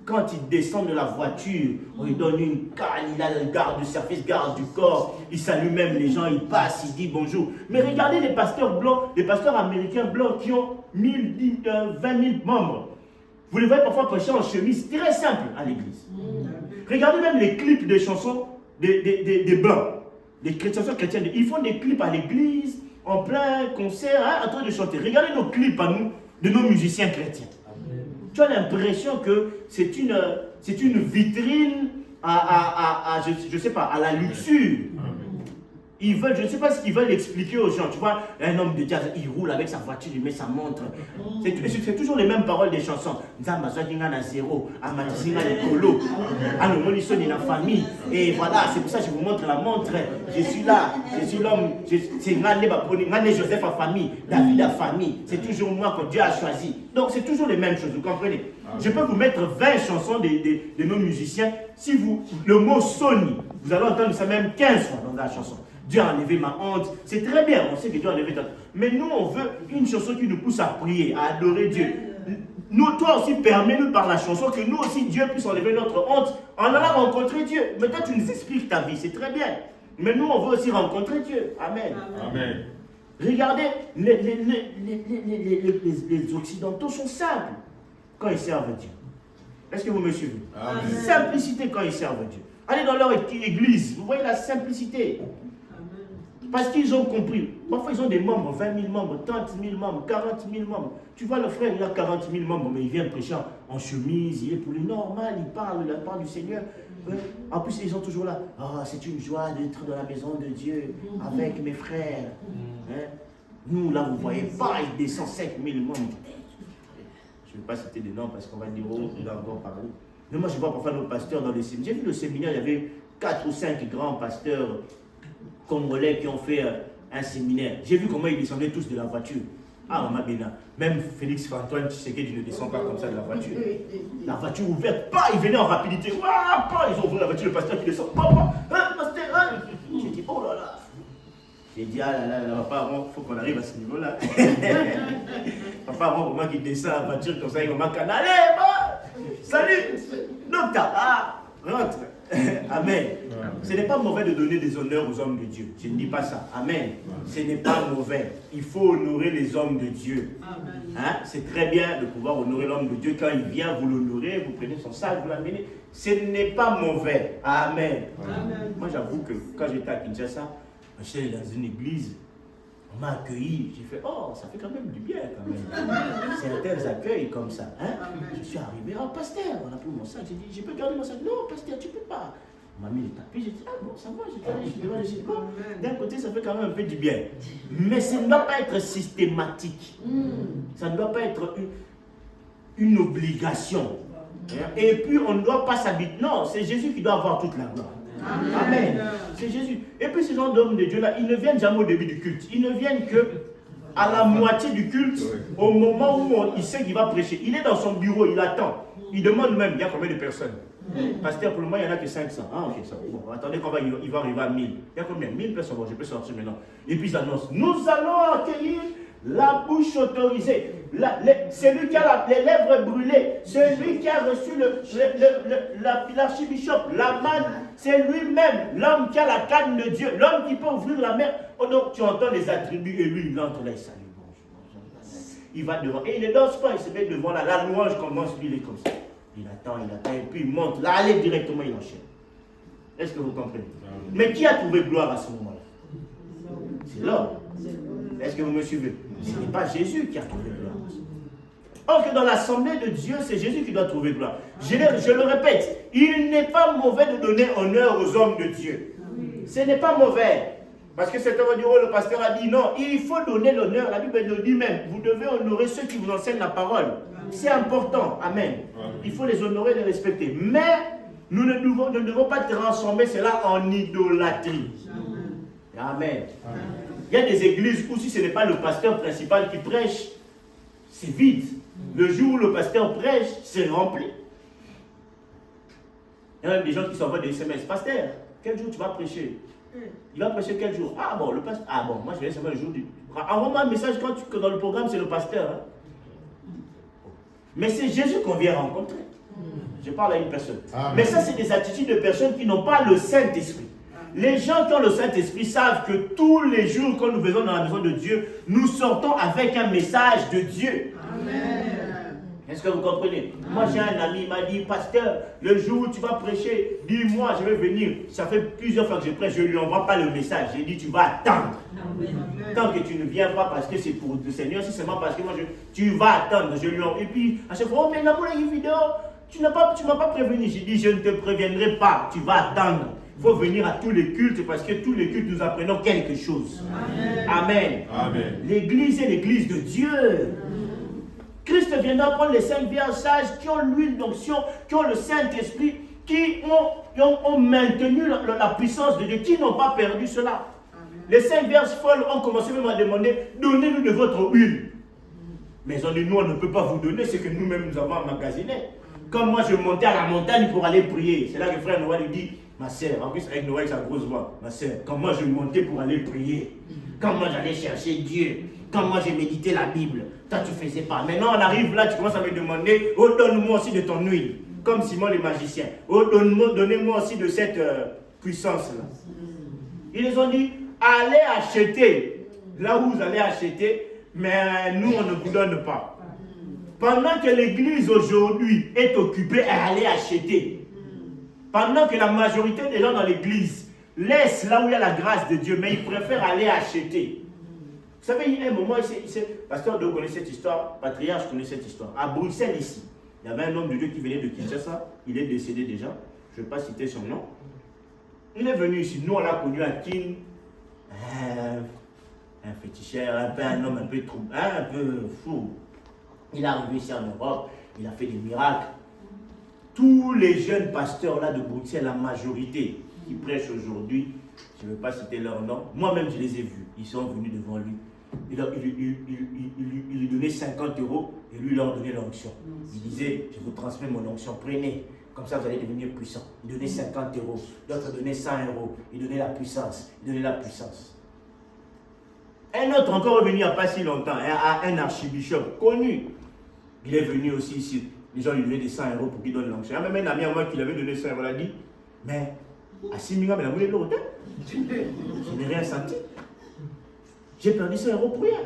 B: quand il descend de la voiture, on lui donne une canne, il a le garde du service, garde du corps, il salue même les gens, il passe, il dit bonjour. Mais regardez les pasteurs blancs, les pasteurs américains blancs qui ont 20 000 membres. Vous les voyez parfois prêcher en chemise, très simple à l'église. Regardez même les clips des chansons des blancs, les chansons chrétiennes. Ils font des clips à l'église, en plein concert, en train de chanter. Regardez nos clips à nous, de nos musiciens chrétiens. Tu as l'impression que c'est une vitrine je sais pas, à la luxure. Ils veulent, je ne sais pas ce qu'ils veulent expliquer aux gens. Tu vois, un homme de Dieu, il roule avec sa voiture, il met sa montre. C'est toujours les mêmes paroles des chansons. Et voilà, c'est pour ça que je vous montre la montre. Je suis là, je suis l'homme. C'est Joseph a famille, David a famille. C'est toujours moi que Dieu a choisi. Donc c'est toujours les mêmes choses, vous comprenez? Je peux vous mettre 20 chansons de nos musiciens. Si vous, le mot Sony, vous allez entendre ça même 15 fois dans la chanson. Dieu a enlevé ma honte. C'est très bien, on sait que Dieu a enlevé ta honte. Mais nous, on veut une chanson qui nous pousse à prier, à adorer Dieu. Nous, toi aussi, permets-nous par la chanson que nous aussi, Dieu puisse enlever notre honte en allant rencontrer Dieu. Mais toi, tu nous expliques ta vie, c'est très bien. Mais nous, on veut aussi rencontrer Dieu. Amen.
A: Amen.
B: Regardez, les Occidentaux sont simples quand ils servent Dieu. Est-ce que vous me suivez? Amen. Simplicité quand ils servent Dieu. Allez dans leur église, vous voyez la simplicité. Parce qu'ils ont compris. Parfois, ils ont des membres, 20 000 membres, 30 000 membres, 40 000 membres. Tu vois, le frère, il a 40 000 membres, mais il vient prêcher en chemise, il est pour lui normal, il parle du Seigneur. En plus, ils sont toujours là. Oh, c'est une joie d'être dans la maison de Dieu avec mes frères. Nous, là, vous ne voyez pas, il descend 5 000 membres. Je ne vais pas citer des noms parce qu'on va dire, oh, nous avons parlé. Mais moi, je vois parfois nos pasteurs dans les séminaires. J'ai vu le séminaire, il y avait 4 ou 5 grands pasteurs congolais qui ont fait un séminaire. J'ai vu comment ils descendaient tous de la voiture. Ah, ma béna. Même Félix Antoine Tshisekedi ne descend pas comme ça de la voiture. La voiture ouverte, pas, ils venaient en rapidité. Pas, ils ont ouvert la voiture, le pasteur qui descend. Pasteur, j'ai dit, oh là là. J'ai dit, ah là là, papa, il faut qu'on arrive à ce niveau-là. Papa, avant, pour moi qui descend la voiture comme ça, il m'a canalé. Salut, docteur, rentre. Amen. Ce n'est pas mauvais de donner des honneurs aux hommes de Dieu. Je ne dis pas ça. Amen. Ce n'est pas mauvais. Il faut honorer les hommes de Dieu. Hein? C'est très bien de pouvoir honorer l'homme de Dieu. Quand il vient, vous l'honorez, vous prenez son sac, vous l'amenez. Ce n'est pas mauvais. Amen. Amen. Moi, j'avoue que quand j'étais à Kinshasa, j'étais dans une église. On m'a accueilli, j'ai fait, oh, ça fait quand même du bien quand même. Certains accueils comme ça. Hein? Je suis arrivé, oh, pasteur, on a pris mon sac. J'ai dit, je peux garder mon sac? Non, pasteur, tu ne peux pas. On m'a mis les tapis, j'ai dit, ah bon, ça va, je suis devant, j'ai dit, bon, d'un côté, ça fait quand même un peu du bien. Mais ça ne doit pas être systématique. Ça ne doit pas être une obligation. Et puis, on ne doit pas s'habituer. Non, c'est Jésus qui doit avoir toute la gloire. Amen. C'est Jésus. Et puis ces gens d'hommes de Dieu là, ils ne viennent jamais au début du culte. Ils ne viennent que à la moitié du culte, au moment où il sait qu'il va prêcher. Il est dans son bureau, il attend. Il demande même, il y a combien de personnes? Pasteur, pour le moment, il n'y en a que 500. Ah, ok, ça va. Bon, attendez, il va arriver à 1000. Il y a combien? 1000 personnes. Bon, je peux sortir maintenant. Et puis ils annoncent, nous allons accueillir la bouche autorisée. Celui qui a les lèvres brûlées, celui qui a reçu l'archibishop, la manne, c'est lui-même, l'homme qui a la canne de Dieu, l'homme qui peut ouvrir la mer. Oh donc tu entends les attributs et lui il entre là, il salue. Il va devant, et il ne danse pas, il se met devant là, la louange commence, lui il est comme ça. Il attend, et puis il monte, là, allez directement, il enchaîne. Est-ce que vous comprenez? Mais qui a trouvé gloire à ce moment-là? C'est l'homme. Est-ce que vous me suivez? Ce n'est pas Jésus qui a trouvé gloire. Or que dans l'assemblée de Dieu, c'est Jésus qui doit trouver gloire. Je le répète, il n'est pas mauvais de donner honneur aux hommes de Dieu. Ce n'est pas mauvais. Parce que cet homme du rôle, le pasteur a dit non, il faut donner l'honneur. La Bible nous dit même, vous devez honorer ceux qui vous enseignent la parole. C'est important. Amen. Il faut les honorer et les respecter. Mais nous ne devons pas transformer cela en idolâtrie. Amen. Il y a des églises où si ce n'est pas le pasteur principal qui prêche, c'est vide. Le jour où le pasteur prêche, c'est rempli. Il y a même des gens qui s'envoient des SMS. Pasteur, quel jour tu vas prêcher? Il va prêcher quel jour? Ah bon, le pasteur. Ah bon, moi je vais seulement le jour du. Envoie-moi un message quand dans le programme c'est le pasteur. Hein? Mais c'est Jésus qu'on vient rencontrer. Je parle à une personne. Amen. Mais ça, c'est des attitudes de personnes qui n'ont pas le Saint-Esprit. Les gens qui ont le Saint-Esprit savent que tous les jours, quand nous venons dans la maison de Dieu, nous sortons avec un message de Dieu. Amen. Est-ce que vous comprenez? Amen. Moi, j'ai un ami, il m'a dit, pasteur, le jour où tu vas prêcher, dis-moi, je vais venir. Ça fait plusieurs fois que je prêche, je ne lui envoie pas le message. J'ai dit, tu vas attendre. Amen. Tant que tu ne viens pas parce que c'est pour le Seigneur, si seulement parce que moi, tu vas attendre. Je lui envoie. Et puis, à chaque fois, oh, mais là, pour la vidéo, tu ne m'as pas prévenu. J'ai dit, je ne te préviendrai pas, tu vas attendre. Il faut venir à tous les cultes parce que tous les cultes, nous apprenons quelque chose. Amen.
A: Amen.
B: L'église est l'église de Dieu. Christ viendra prendre les 5 vierges sages qui ont l'huile d'onction, qui ont le Saint-Esprit, qui ont maintenu la puissance de Dieu, qui n'ont pas perdu cela. Les 5 vierges folles ont commencé même à demander, donnez-nous de votre huile. Mais on dit, nous, on ne peut pas vous donner ce que nous-mêmes nous avons emmagasiné. Comme moi, je montais à la montagne pour aller prier. C'est là que frère Noël lui dit, ma sœur, en plus avec Noël, sa grosse voix, ma sœur, quand moi je montais pour aller prier, quand moi j'allais chercher Dieu, quand moi j'ai médité la Bible, toi tu faisais pas. Maintenant on arrive là, tu commences à me demander, oh donne-moi aussi de ton huile, comme Simon le magicien. Oh donnez-moi aussi de cette puissance-là. Ils les ont dit, allez acheter, là où vous allez acheter, mais nous on ne vous donne pas. Pendant que l'église aujourd'hui est occupée à aller acheter, pendant que la majorité des gens dans l'église laissent là où il y a la grâce de Dieu, mais ils préfèrent aller acheter. Vous savez, il y a un moment, Pasteur Doe connaît cette histoire, Patriarche connaît cette histoire. À Bruxelles, ici, il y avait un homme de Dieu qui venait de Kinshasa, il est décédé déjà, je ne vais pas citer son nom. Il est venu ici, nous on l'a connu à Kin, un féticheur, un homme un peu fou. Il est arrivé ici en Europe, il a fait des miracles. Tous les jeunes pasteurs là de Bruxelles, la majorité qui prêchent aujourd'hui, je ne vais pas citer leur nom, moi-même je les ai vus, ils sont venus devant lui. Il lui donnait 50 € et lui il leur donnait l'onction. Il disait, je vous transmets mon onction, prenez, comme ça vous allez devenir puissant. Il donnait 50 €, l'autre donnait 100 €, il donnait la puissance, il donnait la puissance. Un autre encore est venu il n'y a pas si longtemps, un archibishop connu. Il est venu aussi ici. Les gens lui donnaient des 100 € pour qu'il donne l'onction. Il y a même un ami à moi qui lui avait donné 100 €. Il a dit, mais à 6 000 mais la l'autre, je n'ai rien senti. J'ai perdu 100 € pour rien.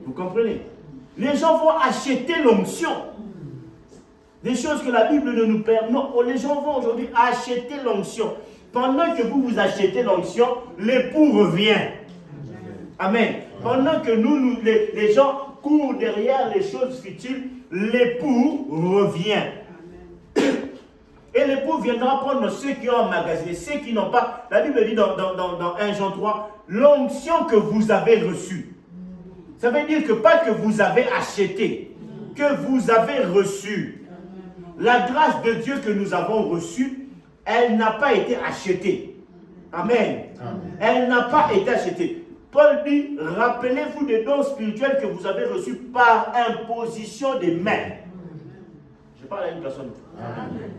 B: Vous comprenez? Les gens vont acheter l'onction. Des choses que la Bible ne nous permet. Non, les gens vont aujourd'hui acheter l'onction. Pendant que vous achetez l'onction, l'époux revient. Amen. Pendant que les gens courent derrière les choses futiles, l'époux revient. Et l'époux viendra prendre ceux qui ont emmagasiné, ceux qui n'ont pas. La Bible dit dans 1 Jean 3, l'onction que vous avez reçue. Ça veut dire que pas que vous avez acheté, que vous avez reçu. La grâce de Dieu que nous avons reçue, elle n'a pas été achetée. Amen. Elle n'a pas été achetée. Paul dit, rappelez-vous des dons spirituels que vous avez reçus par imposition des mains. Je parle à une personne. Amen.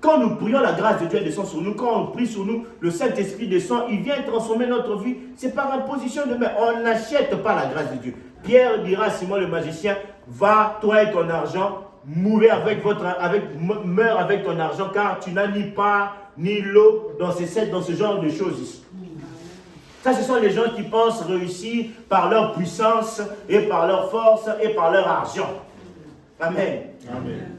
B: Quand nous prions, la grâce de Dieu descend sur nous. Quand on prie sur nous, le Saint-Esprit descend. Il vient transformer notre vie. C'est par imposition de main. On n'achète pas la grâce de Dieu. Pierre dira à Simon le magicien, va, toi et ton argent, meurs avec ton argent, car tu n'as ni part ni l'eau dans ce genre de choses ici. Ça, ce sont les gens qui pensent réussir par leur puissance et par leur force et par leur argent. Amen. Amen.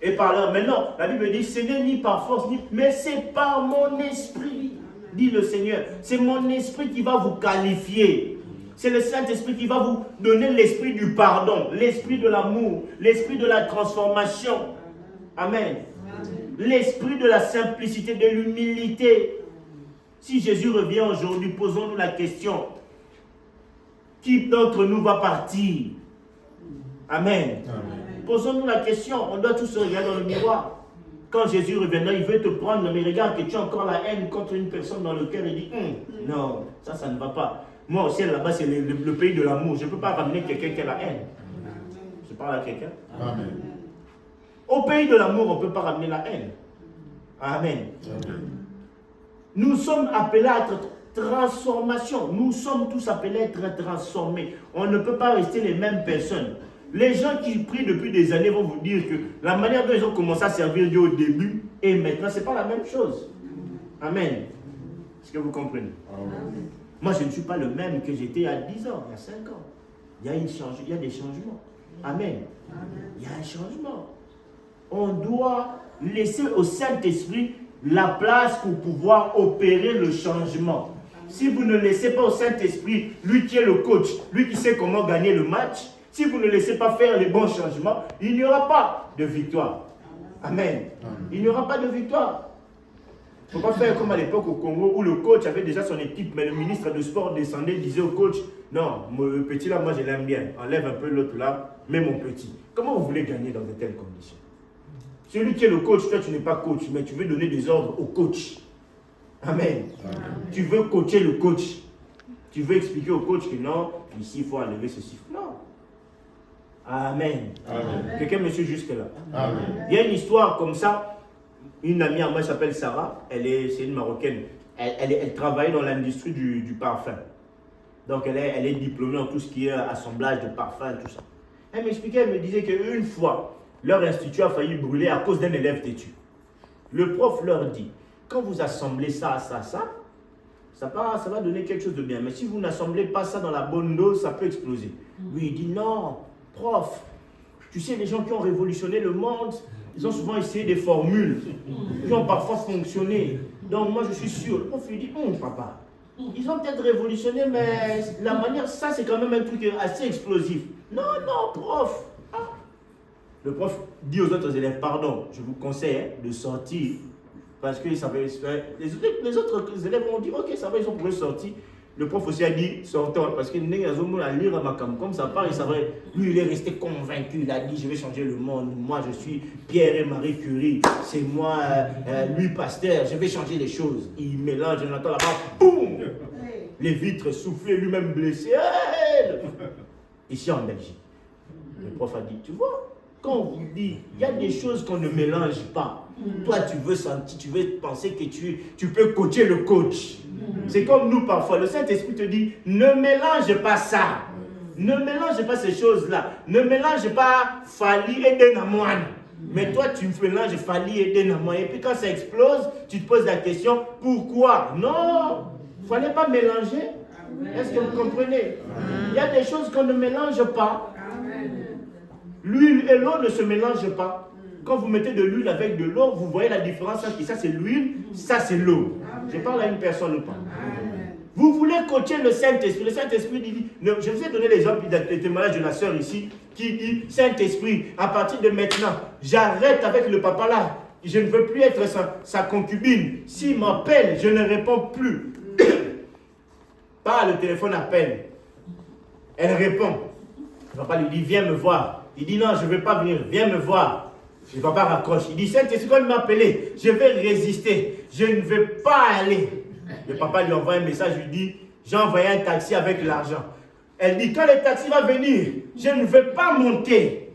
B: Et par leur... Mais non, la Bible dit, ce n'est ni par force, mais c'est par mon esprit, dit le Seigneur. C'est mon esprit qui va vous qualifier. C'est le Saint-Esprit qui va vous donner l'esprit du pardon, l'esprit de l'amour, l'esprit de la transformation. Amen. L'esprit de la simplicité, de l'humilité. Si Jésus revient aujourd'hui, posons-nous la question. Qui d'entre nous va partir? Amen. Amen. Posons-nous la question. On doit tous se regarder dans le miroir. Quand Jésus reviendra, il veut te prendre, mais regarde que tu as encore la haine contre une personne dans le cœur et dit, non, ça ne va pas. Moi aussi, là-bas, c'est le pays de l'amour. Je ne peux pas ramener quelqu'un qui a la haine. Je parle à quelqu'un. Amen. Au pays de l'amour, on ne peut pas ramener la haine. Amen. Amen. Nous sommes appelés à être transformation. Nous sommes tous appelés à être transformés. On ne peut pas rester les mêmes personnes. Les gens qui prient depuis des années vont vous dire que la manière dont ils ont commencé à servir Dieu au début et maintenant, ce n'est pas la même chose. Amen. Est-ce que vous comprenez? Amen. Moi, je ne suis pas le même que j'étais il y a 10 ans, il y a 5 ans. Il y a des changements. Amen. Il y a un changement. On doit laisser au Saint-Esprit la place pour pouvoir opérer le changement. Si vous ne laissez pas au Saint-Esprit, lui qui est le coach, lui qui sait comment gagner le match, si vous ne laissez pas faire les bons changements, il n'y aura pas de victoire. Amen. Il n'y aura pas de victoire. Il ne faut pas faire comme à l'époque au Congo où le coach avait déjà son équipe, mais le ministre de sport descendait et disait au coach, non, le petit là, moi je l'aime bien, enlève un peu l'autre là, mets mon petit. Comment vous voulez gagner dans de telles conditions? Celui qui est le coach, toi tu n'es pas coach, mais tu veux donner des ordres au coach. Amen. Amen. Tu veux coacher le coach. Tu veux expliquer au coach que non, ici il faut enlever ceci. Non. Amen. Amen. Quelqu'un me suit jusque là. Amen. Il y a une histoire comme ça. Une amie à moi s'appelle Sarah. C'est une Marocaine. Elle travaille dans l'industrie du parfum. Donc elle est diplômée en tout ce qui est assemblage de parfums, tout ça. Elle m'expliquait, elle me disait qu'une fois, leur institut a failli brûler à cause d'un élève têtu. Le prof leur dit, quand vous assemblez ça va donner quelque chose de bien. Mais si vous n'assemblez pas ça dans la bonne dose, ça peut exploser. Lui, il dit, non, prof, tu sais, les gens qui ont révolutionné le monde, ils ont souvent essayé des formules qui ont parfois fonctionné. Donc moi, je suis sûr. Le prof lui dit, papa, ils ont peut-être révolutionné, mais la manière, ça, c'est quand même un truc assez explosif. Non, prof. Ah. Le prof dit aux autres élèves, pardon, je vous conseille de sortir. Parce que les autres élèves ont dit, ok, ça va, ils ont pu sortir. Le prof aussi a dit, sortons, parce qu'il n'est pas lire à ma cam. Comme ça part, lui, il est resté convaincu. Il a dit, je vais changer le monde. Moi, je suis Pierre et Marie Curie. C'est moi, Louis Pasteur. Je vais changer les choses. Il mélange, on entend là-bas, boum! Les vitres soufflées, lui-même blessé. Ici en Belgique. Le prof a dit, tu vois, quand on vous dit, il y a des choses qu'on ne mélange pas. Toi, tu veux sentir, tu veux penser que tu peux coacher le coach. C'est comme nous parfois. Le Saint-Esprit te dit, ne mélange pas ça. Ne mélange pas ces choses-là. Ne mélange pas Fali et Denamoine. Mais toi, tu mélanges Fali et Denamoine. Et puis quand ça explose, tu te poses la question, pourquoi? Non, il ne fallait pas mélanger. Est-ce que vous comprenez? Il y a des choses qu'on ne mélange pas. L'huile et l'eau ne se mélangent pas. Quand vous mettez de l'huile avec de l'eau, vous voyez la différence. Ça c'est l'huile, ça c'est l'eau. Je parle à une personne ou pas. Vous voulez coacher le Saint-Esprit. Le Saint-Esprit dit, je vous ai donné l'exemple des témoignages de la sœur ici, qui dit, Saint-Esprit, à partir de maintenant, j'arrête avec le papa là. Je ne veux plus être sa concubine. S'il m'appelle, je ne réponds plus. Pas le téléphone appelle. Elle répond. Le papa lui dit, viens me voir. Il dit, non, je ne veux pas venir, viens me voir. Le papa raccroche. Il dit, Saint-Esprit, quand il m'a appelé, je vais résister. Je ne vais pas aller. Le papa lui envoie un message, lui dit, j'ai envoyé un taxi avec l'argent. Elle dit, quand le taxi va venir, je ne vais pas monter.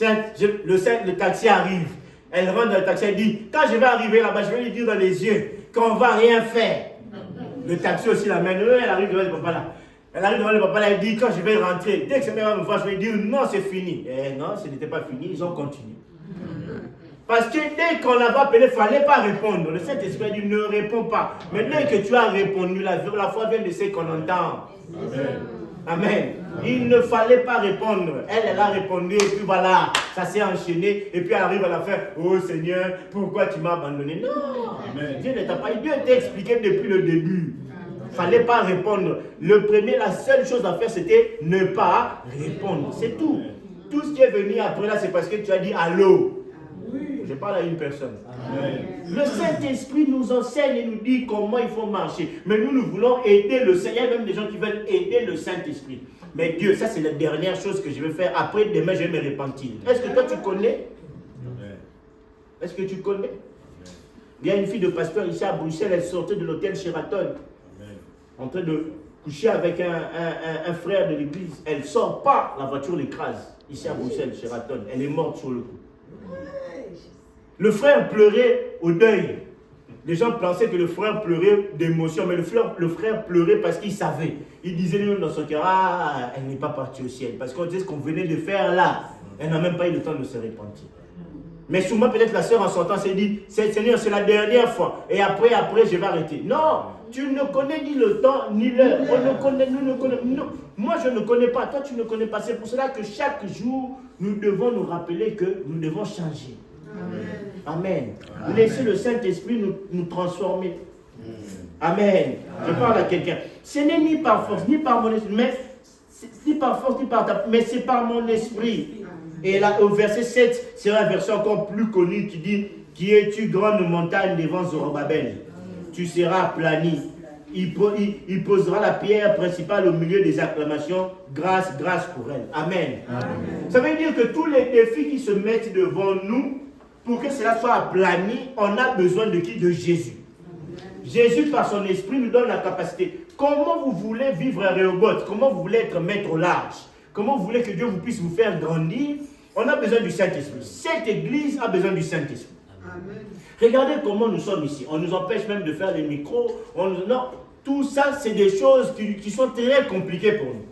B: Le taxi arrive. Elle rentre dans le taxi, elle dit, quand je vais arriver là-bas, je vais lui dire dans les yeux qu'on ne va rien faire. Le taxi aussi l'amène. Elle arrive devant le papa là. Elle arrive devant le papa là, elle dit, quand je vais rentrer, dès que ça va me voir, je vais dire, non, c'est fini. Et non, ce n'était pas fini, ils ont continué. Parce que dès qu'on l'avait appelé, il ne fallait pas répondre. Le Saint-Esprit a dit, ne réponds pas. Mais dès que tu as répondu, la foi vient de ce qu'on entend. Amen. Amen. Il ne fallait pas répondre. Elle a répondu, et puis voilà, ça s'est enchaîné. Et puis elle arrive à la fin, oh Seigneur, pourquoi tu m'as abandonné? Non, Amen. Dieu ne t'a pas dit, Dieu t'a expliqué depuis le début. Il ne fallait pas répondre. La seule chose à faire, c'était ne pas répondre. C'est tout. Tout ce qui est venu après là, c'est parce que tu as dit allô. Je parle à une personne. Amen. Le Saint-Esprit nous enseigne et nous dit comment il faut marcher. Mais nous voulons aider le Seigneur. Il y a même des gens qui veulent aider le Saint-Esprit. Mais Dieu, ça c'est la dernière chose que je vais faire. Après, demain, je vais me repentir. Est-ce que toi tu connais? Est-ce que tu connais? Il y a une fille de pasteur ici à Bruxelles, elle sortait de l'hôtel Sheraton. En train de coucher avec un frère de l'église. Elle ne sort pas, la voiture l'écrase. Ici à Bruxelles, Sheraton. Elle est morte sur le coup. Le frère pleurait au deuil. Les gens pensaient que le frère pleurait d'émotion, mais le frère pleurait parce qu'il savait. Il disait lui-même dans son cœur, ah, elle n'est pas partie au ciel. Parce qu'on disait ce qu'on venait de faire là. Elle n'a même pas eu le temps de se repentir. Mais souvent, peut-être la sœur en sortant s'est dit, Seigneur, c'est la dernière fois. Et après, je vais arrêter. Non, tu ne connais ni le temps, ni l'heure. Moi, je ne connais pas. Toi, tu ne connais pas. C'est pour cela que chaque jour, nous devons nous rappeler que nous devons changer. Amen. Amen. Laissez le Saint-Esprit nous transformer. Amen. Je parle à quelqu'un. Ce n'est ni par force, ni par mon esprit, mais c'est par mon esprit. Et là, au verset 7, c'est un verset encore plus connu qui Qui es-tu, grande montagne devant Zorobabel? Tu seras aplani. Il posera la pierre principale au milieu des acclamations. Grâce, grâce pour elle. Amen. Amen. Ça veut dire que tous les défis qui se mettent devant nous, pour que cela soit aplani, on a besoin de qui? De Jésus. Jésus, par son esprit, nous donne la capacité. Comment vous voulez vivre à Rehoboth? Comment vous voulez être maître au large? Comment vous voulez que Dieu vous puisse vous faire grandir? On a besoin du Saint-Esprit. Cette église a besoin du Saint-Esprit. Regardez comment nous sommes ici. On nous empêche même de faire les micros. Non, tout ça, c'est des choses qui sont très compliquées pour nous.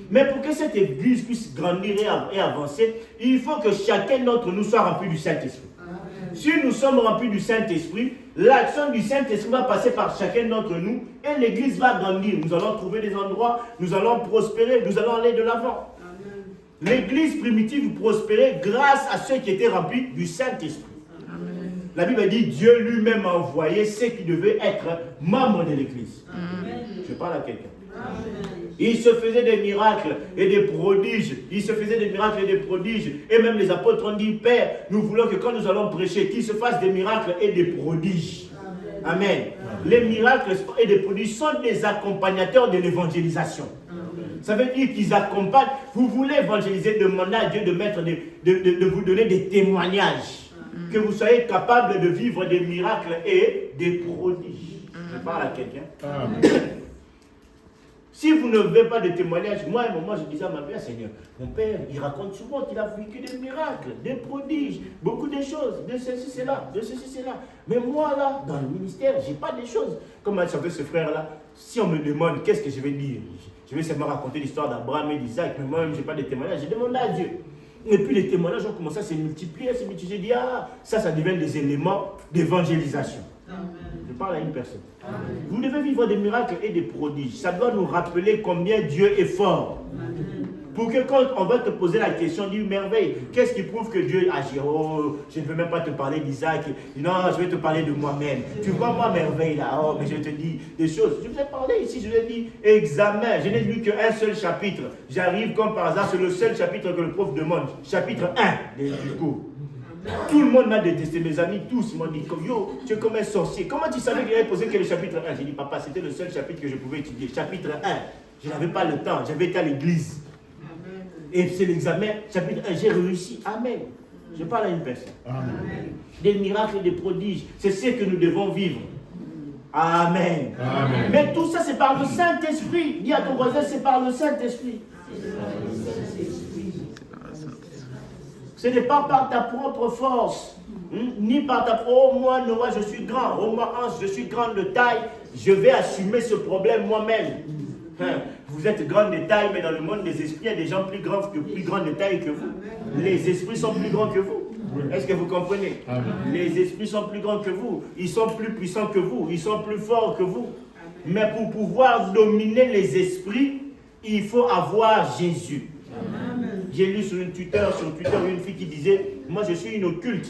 B: Mais pour que cette église puisse grandir et avancer, il faut que chacun d'entre nous soit rempli du Saint-Esprit. Si nous sommes remplis du Saint-Esprit, l'action du Saint-Esprit va passer par chacun d'entre nous et l'église va grandir. Nous allons trouver des endroits, nous allons prospérer, nous allons aller de l'avant. L'église primitive prospérait grâce à ceux qui étaient remplis du Saint-Esprit. La Bible dit Dieu lui-même a envoyé ceux qui devaient être membres de l'église. Je parle à quelqu'un. Il se faisait des miracles et des prodiges. Il se faisait des miracles et des prodiges. Et même les apôtres ont dit, Père, nous voulons que quand nous allons prêcher, qu'il se fasse des miracles et des prodiges. Amen. Les miracles et des prodiges sont des accompagnateurs de l'évangélisation. Ça veut dire qu'ils accompagnent. Vous voulez évangéliser, demandez à Dieu de vous donner des témoignages. Que vous soyez capable de vivre des miracles et des prodiges. Je parle à quelqu'un. Si vous ne voulez pas de témoignages, moi, à un moment, je disais à ma mère, Seigneur, mon père, il raconte souvent qu'il a vécu des miracles, des prodiges, beaucoup de choses, de ceci, cela, de ceci, cela. Mais moi, là, dans le ministère, je n'ai pas des choses. Comme a chanté ce frère-là, si on me demande, qu'est-ce que je vais dire? Je vais seulement raconter l'histoire d'Abraham et d'Isaac, mais moi-même, je n'ai pas de témoignages. J'ai demandé à Dieu. Et puis les témoignages ont commencé à se multiplier, J'ai dit, ça devient des éléments d'évangélisation. Je parle à une personne. Amen. Vous devez vivre des miracles et des prodiges. Ça doit nous rappeler combien Dieu est fort. Amen. Pour que quand on va te poser la question, dis merveille, qu'est-ce qui prouve que Dieu agit? Oh, je ne veux même pas te parler d'Isaac. Non, je vais te parler de moi-même. Tu vois moi merveille là. Oh, mais je te dis des choses. Je vous ai parlé ici, je vous ai dit examen. Je n'ai lu qu'un seul chapitre. J'arrive comme par hasard, c'est le seul chapitre que le prof demande. Chapitre 1 du cours. Tout le monde m'a détesté, mes amis tous m'ont dit yo, tu es comme un sorcier. Comment tu savais qu'il avait posé que le chapitre 1? J'ai dit papa, c'était le seul chapitre que je pouvais étudier. Chapitre 1, je n'avais pas le temps, j'avais été à l'église. Et c'est l'examen, chapitre 1, j'ai réussi. Amen. Je parle à une personne. Amen. Des miracles et des prodiges, c'est ce que nous devons vivre. Amen. Amen. Mais tout ça, c'est par le Saint-Esprit. Dis à ton voisin, c'est par le Saint-Esprit. Ce n'est pas par ta propre force, ni par ta propre. Oh, moi, Noah, je suis grand. Oh, moi, Hans, je suis grande de taille. Je vais assumer ce problème moi-même. Vous êtes grande de taille, mais dans le monde des esprits, il y a des gens plus grands de taille que vous. Les esprits sont plus grands que vous. Est-ce que vous comprenez? Les esprits sont plus grands que vous. Ils sont plus puissants que vous. Ils sont plus forts que vous. Mais pour pouvoir dominer les esprits, il faut avoir Jésus. J'ai lu sur Twitter, une fille qui disait, moi je suis une occulte.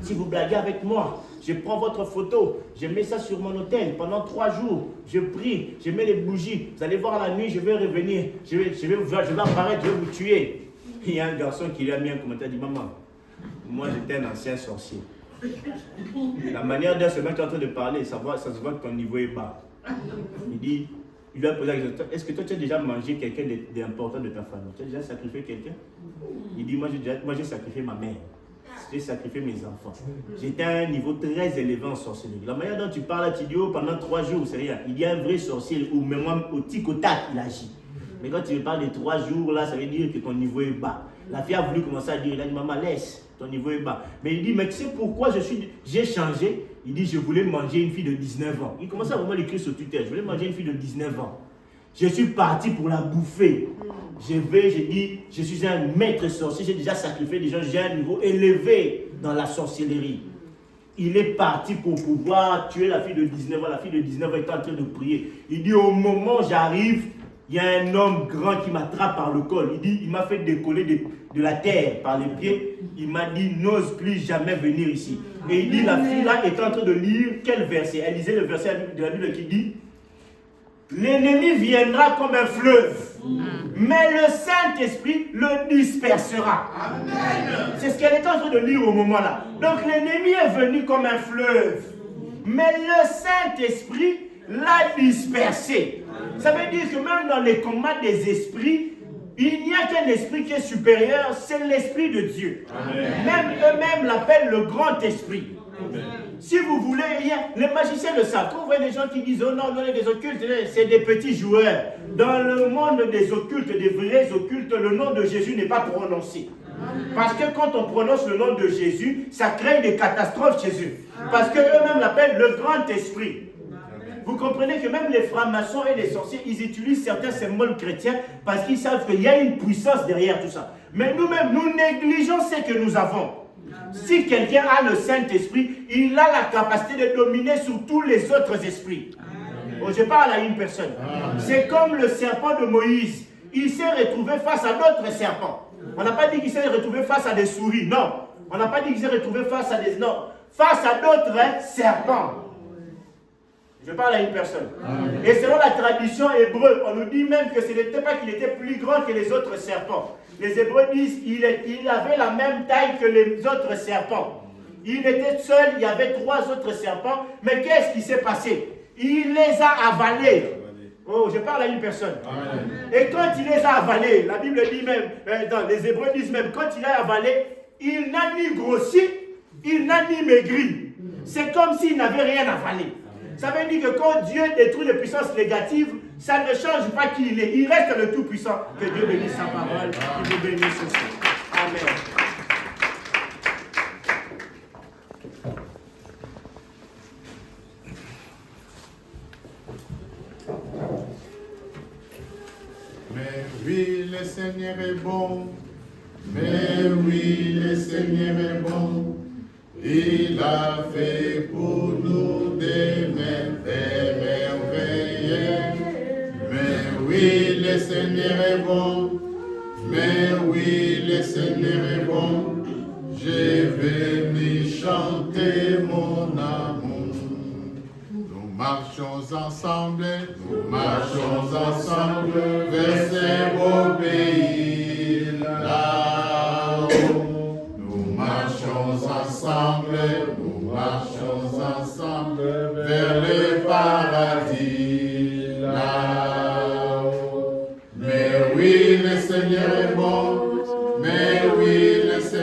B: Si vous blaguez avec moi, je prends votre photo, je mets ça sur mon hôtel pendant 3 jours, je prie, je mets les bougies, vous allez voir la nuit, je vais revenir, je vais apparaître, je vais vous tuer. Il y a un garçon qui lui a mis un commentaire, il dit, maman, moi j'étais un ancien sorcier. La manière dont ce mec est en train de parler, ça se voit que ton niveau est bas. Il lui a posé la question, est-ce que toi tu as déjà mangé quelqu'un d'important de ta famille? Tu as déjà sacrifié quelqu'un? Il dit, moi j'ai sacrifié ma mère. J'ai sacrifié mes enfants. J'étais à un niveau très élevé en sorcellerie. La manière dont tu parles, tu dis, oh, pendant 3 jours, c'est rien. Il y a un vrai sorcier, ou même au tic au tac, il agit. Mais quand tu me parles de 3 jours, là, ça veut dire que ton niveau est bas. La fille a voulu commencer à dire, il a dit, maman, laisse, ton niveau est bas. Mais il dit, mais tu sais pourquoi j'ai changé? Il dit, je voulais manger une fille de 19 ans. Il commençait à vraiment l'écrire sur Twitter, je voulais manger une fille de 19 ans. Je suis parti pour la bouffer. J'ai dit, je suis un maître sorcier, j'ai déjà sacrifié des gens, j'ai un niveau élevé dans la sorcellerie. Il est parti pour pouvoir tuer la fille de 19 ans. La fille de 19 ans est en train de prier. Il dit, au moment où j'arrive, il y a un homme grand qui m'attrape par le col. Il dit, il m'a fait décoller de la terre par les pieds. Il m'a dit, n'ose plus jamais venir ici. Et il dit, la fille là est en train de lire quel verset? Elle lisait le verset de la Bible qui dit, l'ennemi viendra comme un fleuve. Mais le Saint-Esprit le dispersera. C'est ce qu'elle est en train de lire au moment là. Donc l'ennemi est venu comme un fleuve. Mais le Saint-Esprit l'a dispersé. Ça veut dire que même dans les combats des esprits, il n'y a qu'un esprit qui est supérieur, c'est l'Esprit de Dieu. Même eux-mêmes l'appellent le grand esprit. Si vous voulez, les magiciens le savent. Quand vous voyez des gens qui disent « Oh non, non, des occultes », c'est des petits joueurs. Dans le monde des occultes, des vrais occultes, le nom de Jésus n'est pas prononcé. Parce que quand on prononce le nom de Jésus, ça crée des catastrophes chez eux. Parce qu'eux-mêmes l'appellent le grand esprit. Vous comprenez que même les francs-maçons et les sorciers, ils utilisent certains symboles chrétiens parce qu'ils savent qu'il y a une puissance derrière tout ça. Mais nous-mêmes, nous négligeons ce que nous avons. Si quelqu'un a le Saint-Esprit, il a la capacité de dominer sur tous les autres esprits. Oh, je parle à une personne. C'est comme le serpent de Moïse. Il s'est retrouvé face à d'autres serpents. On n'a pas dit qu'il s'est retrouvé face à des souris, non. On n'a pas dit qu'il s'est retrouvé face à des... Non, face à d'autres serpents. Je parle à une personne. Et selon la tradition hébreu, on nous dit même que ce n'était pas qu'il était plus grand que les autres serpents. Les Hébreux disent qu'il avait la même taille que les autres serpents. Il était seul, il y avait 3 autres serpents. Mais qu'est-ce qui s'est passé? Il les a avalés. Oh, je parle à une personne. Et quand il les a avalés, la Bible dit même, les Hébreux disent même, quand il a avalé, il n'a ni grossi, il n'a ni maigri. C'est comme s'il n'avait rien avalé. Ça veut dire que quand Dieu détruit les puissances négatives, ça ne change pas qui il est. Il reste le Tout-Puissant. Que Dieu bénisse sa parole. Qu'il vous bénisse aussi. Amen.
A: Mais oui, le Seigneur est bon. Mais oui, le Seigneur est bon. Il a fait pour nous des merveilles. Mais oui, le Seigneur est bon. Mais oui, le Seigneur est bon. Je vais lui chanter mon amour. Nous marchons ensemble vers ce beau pays là-haut. Nous marchons ensemble vers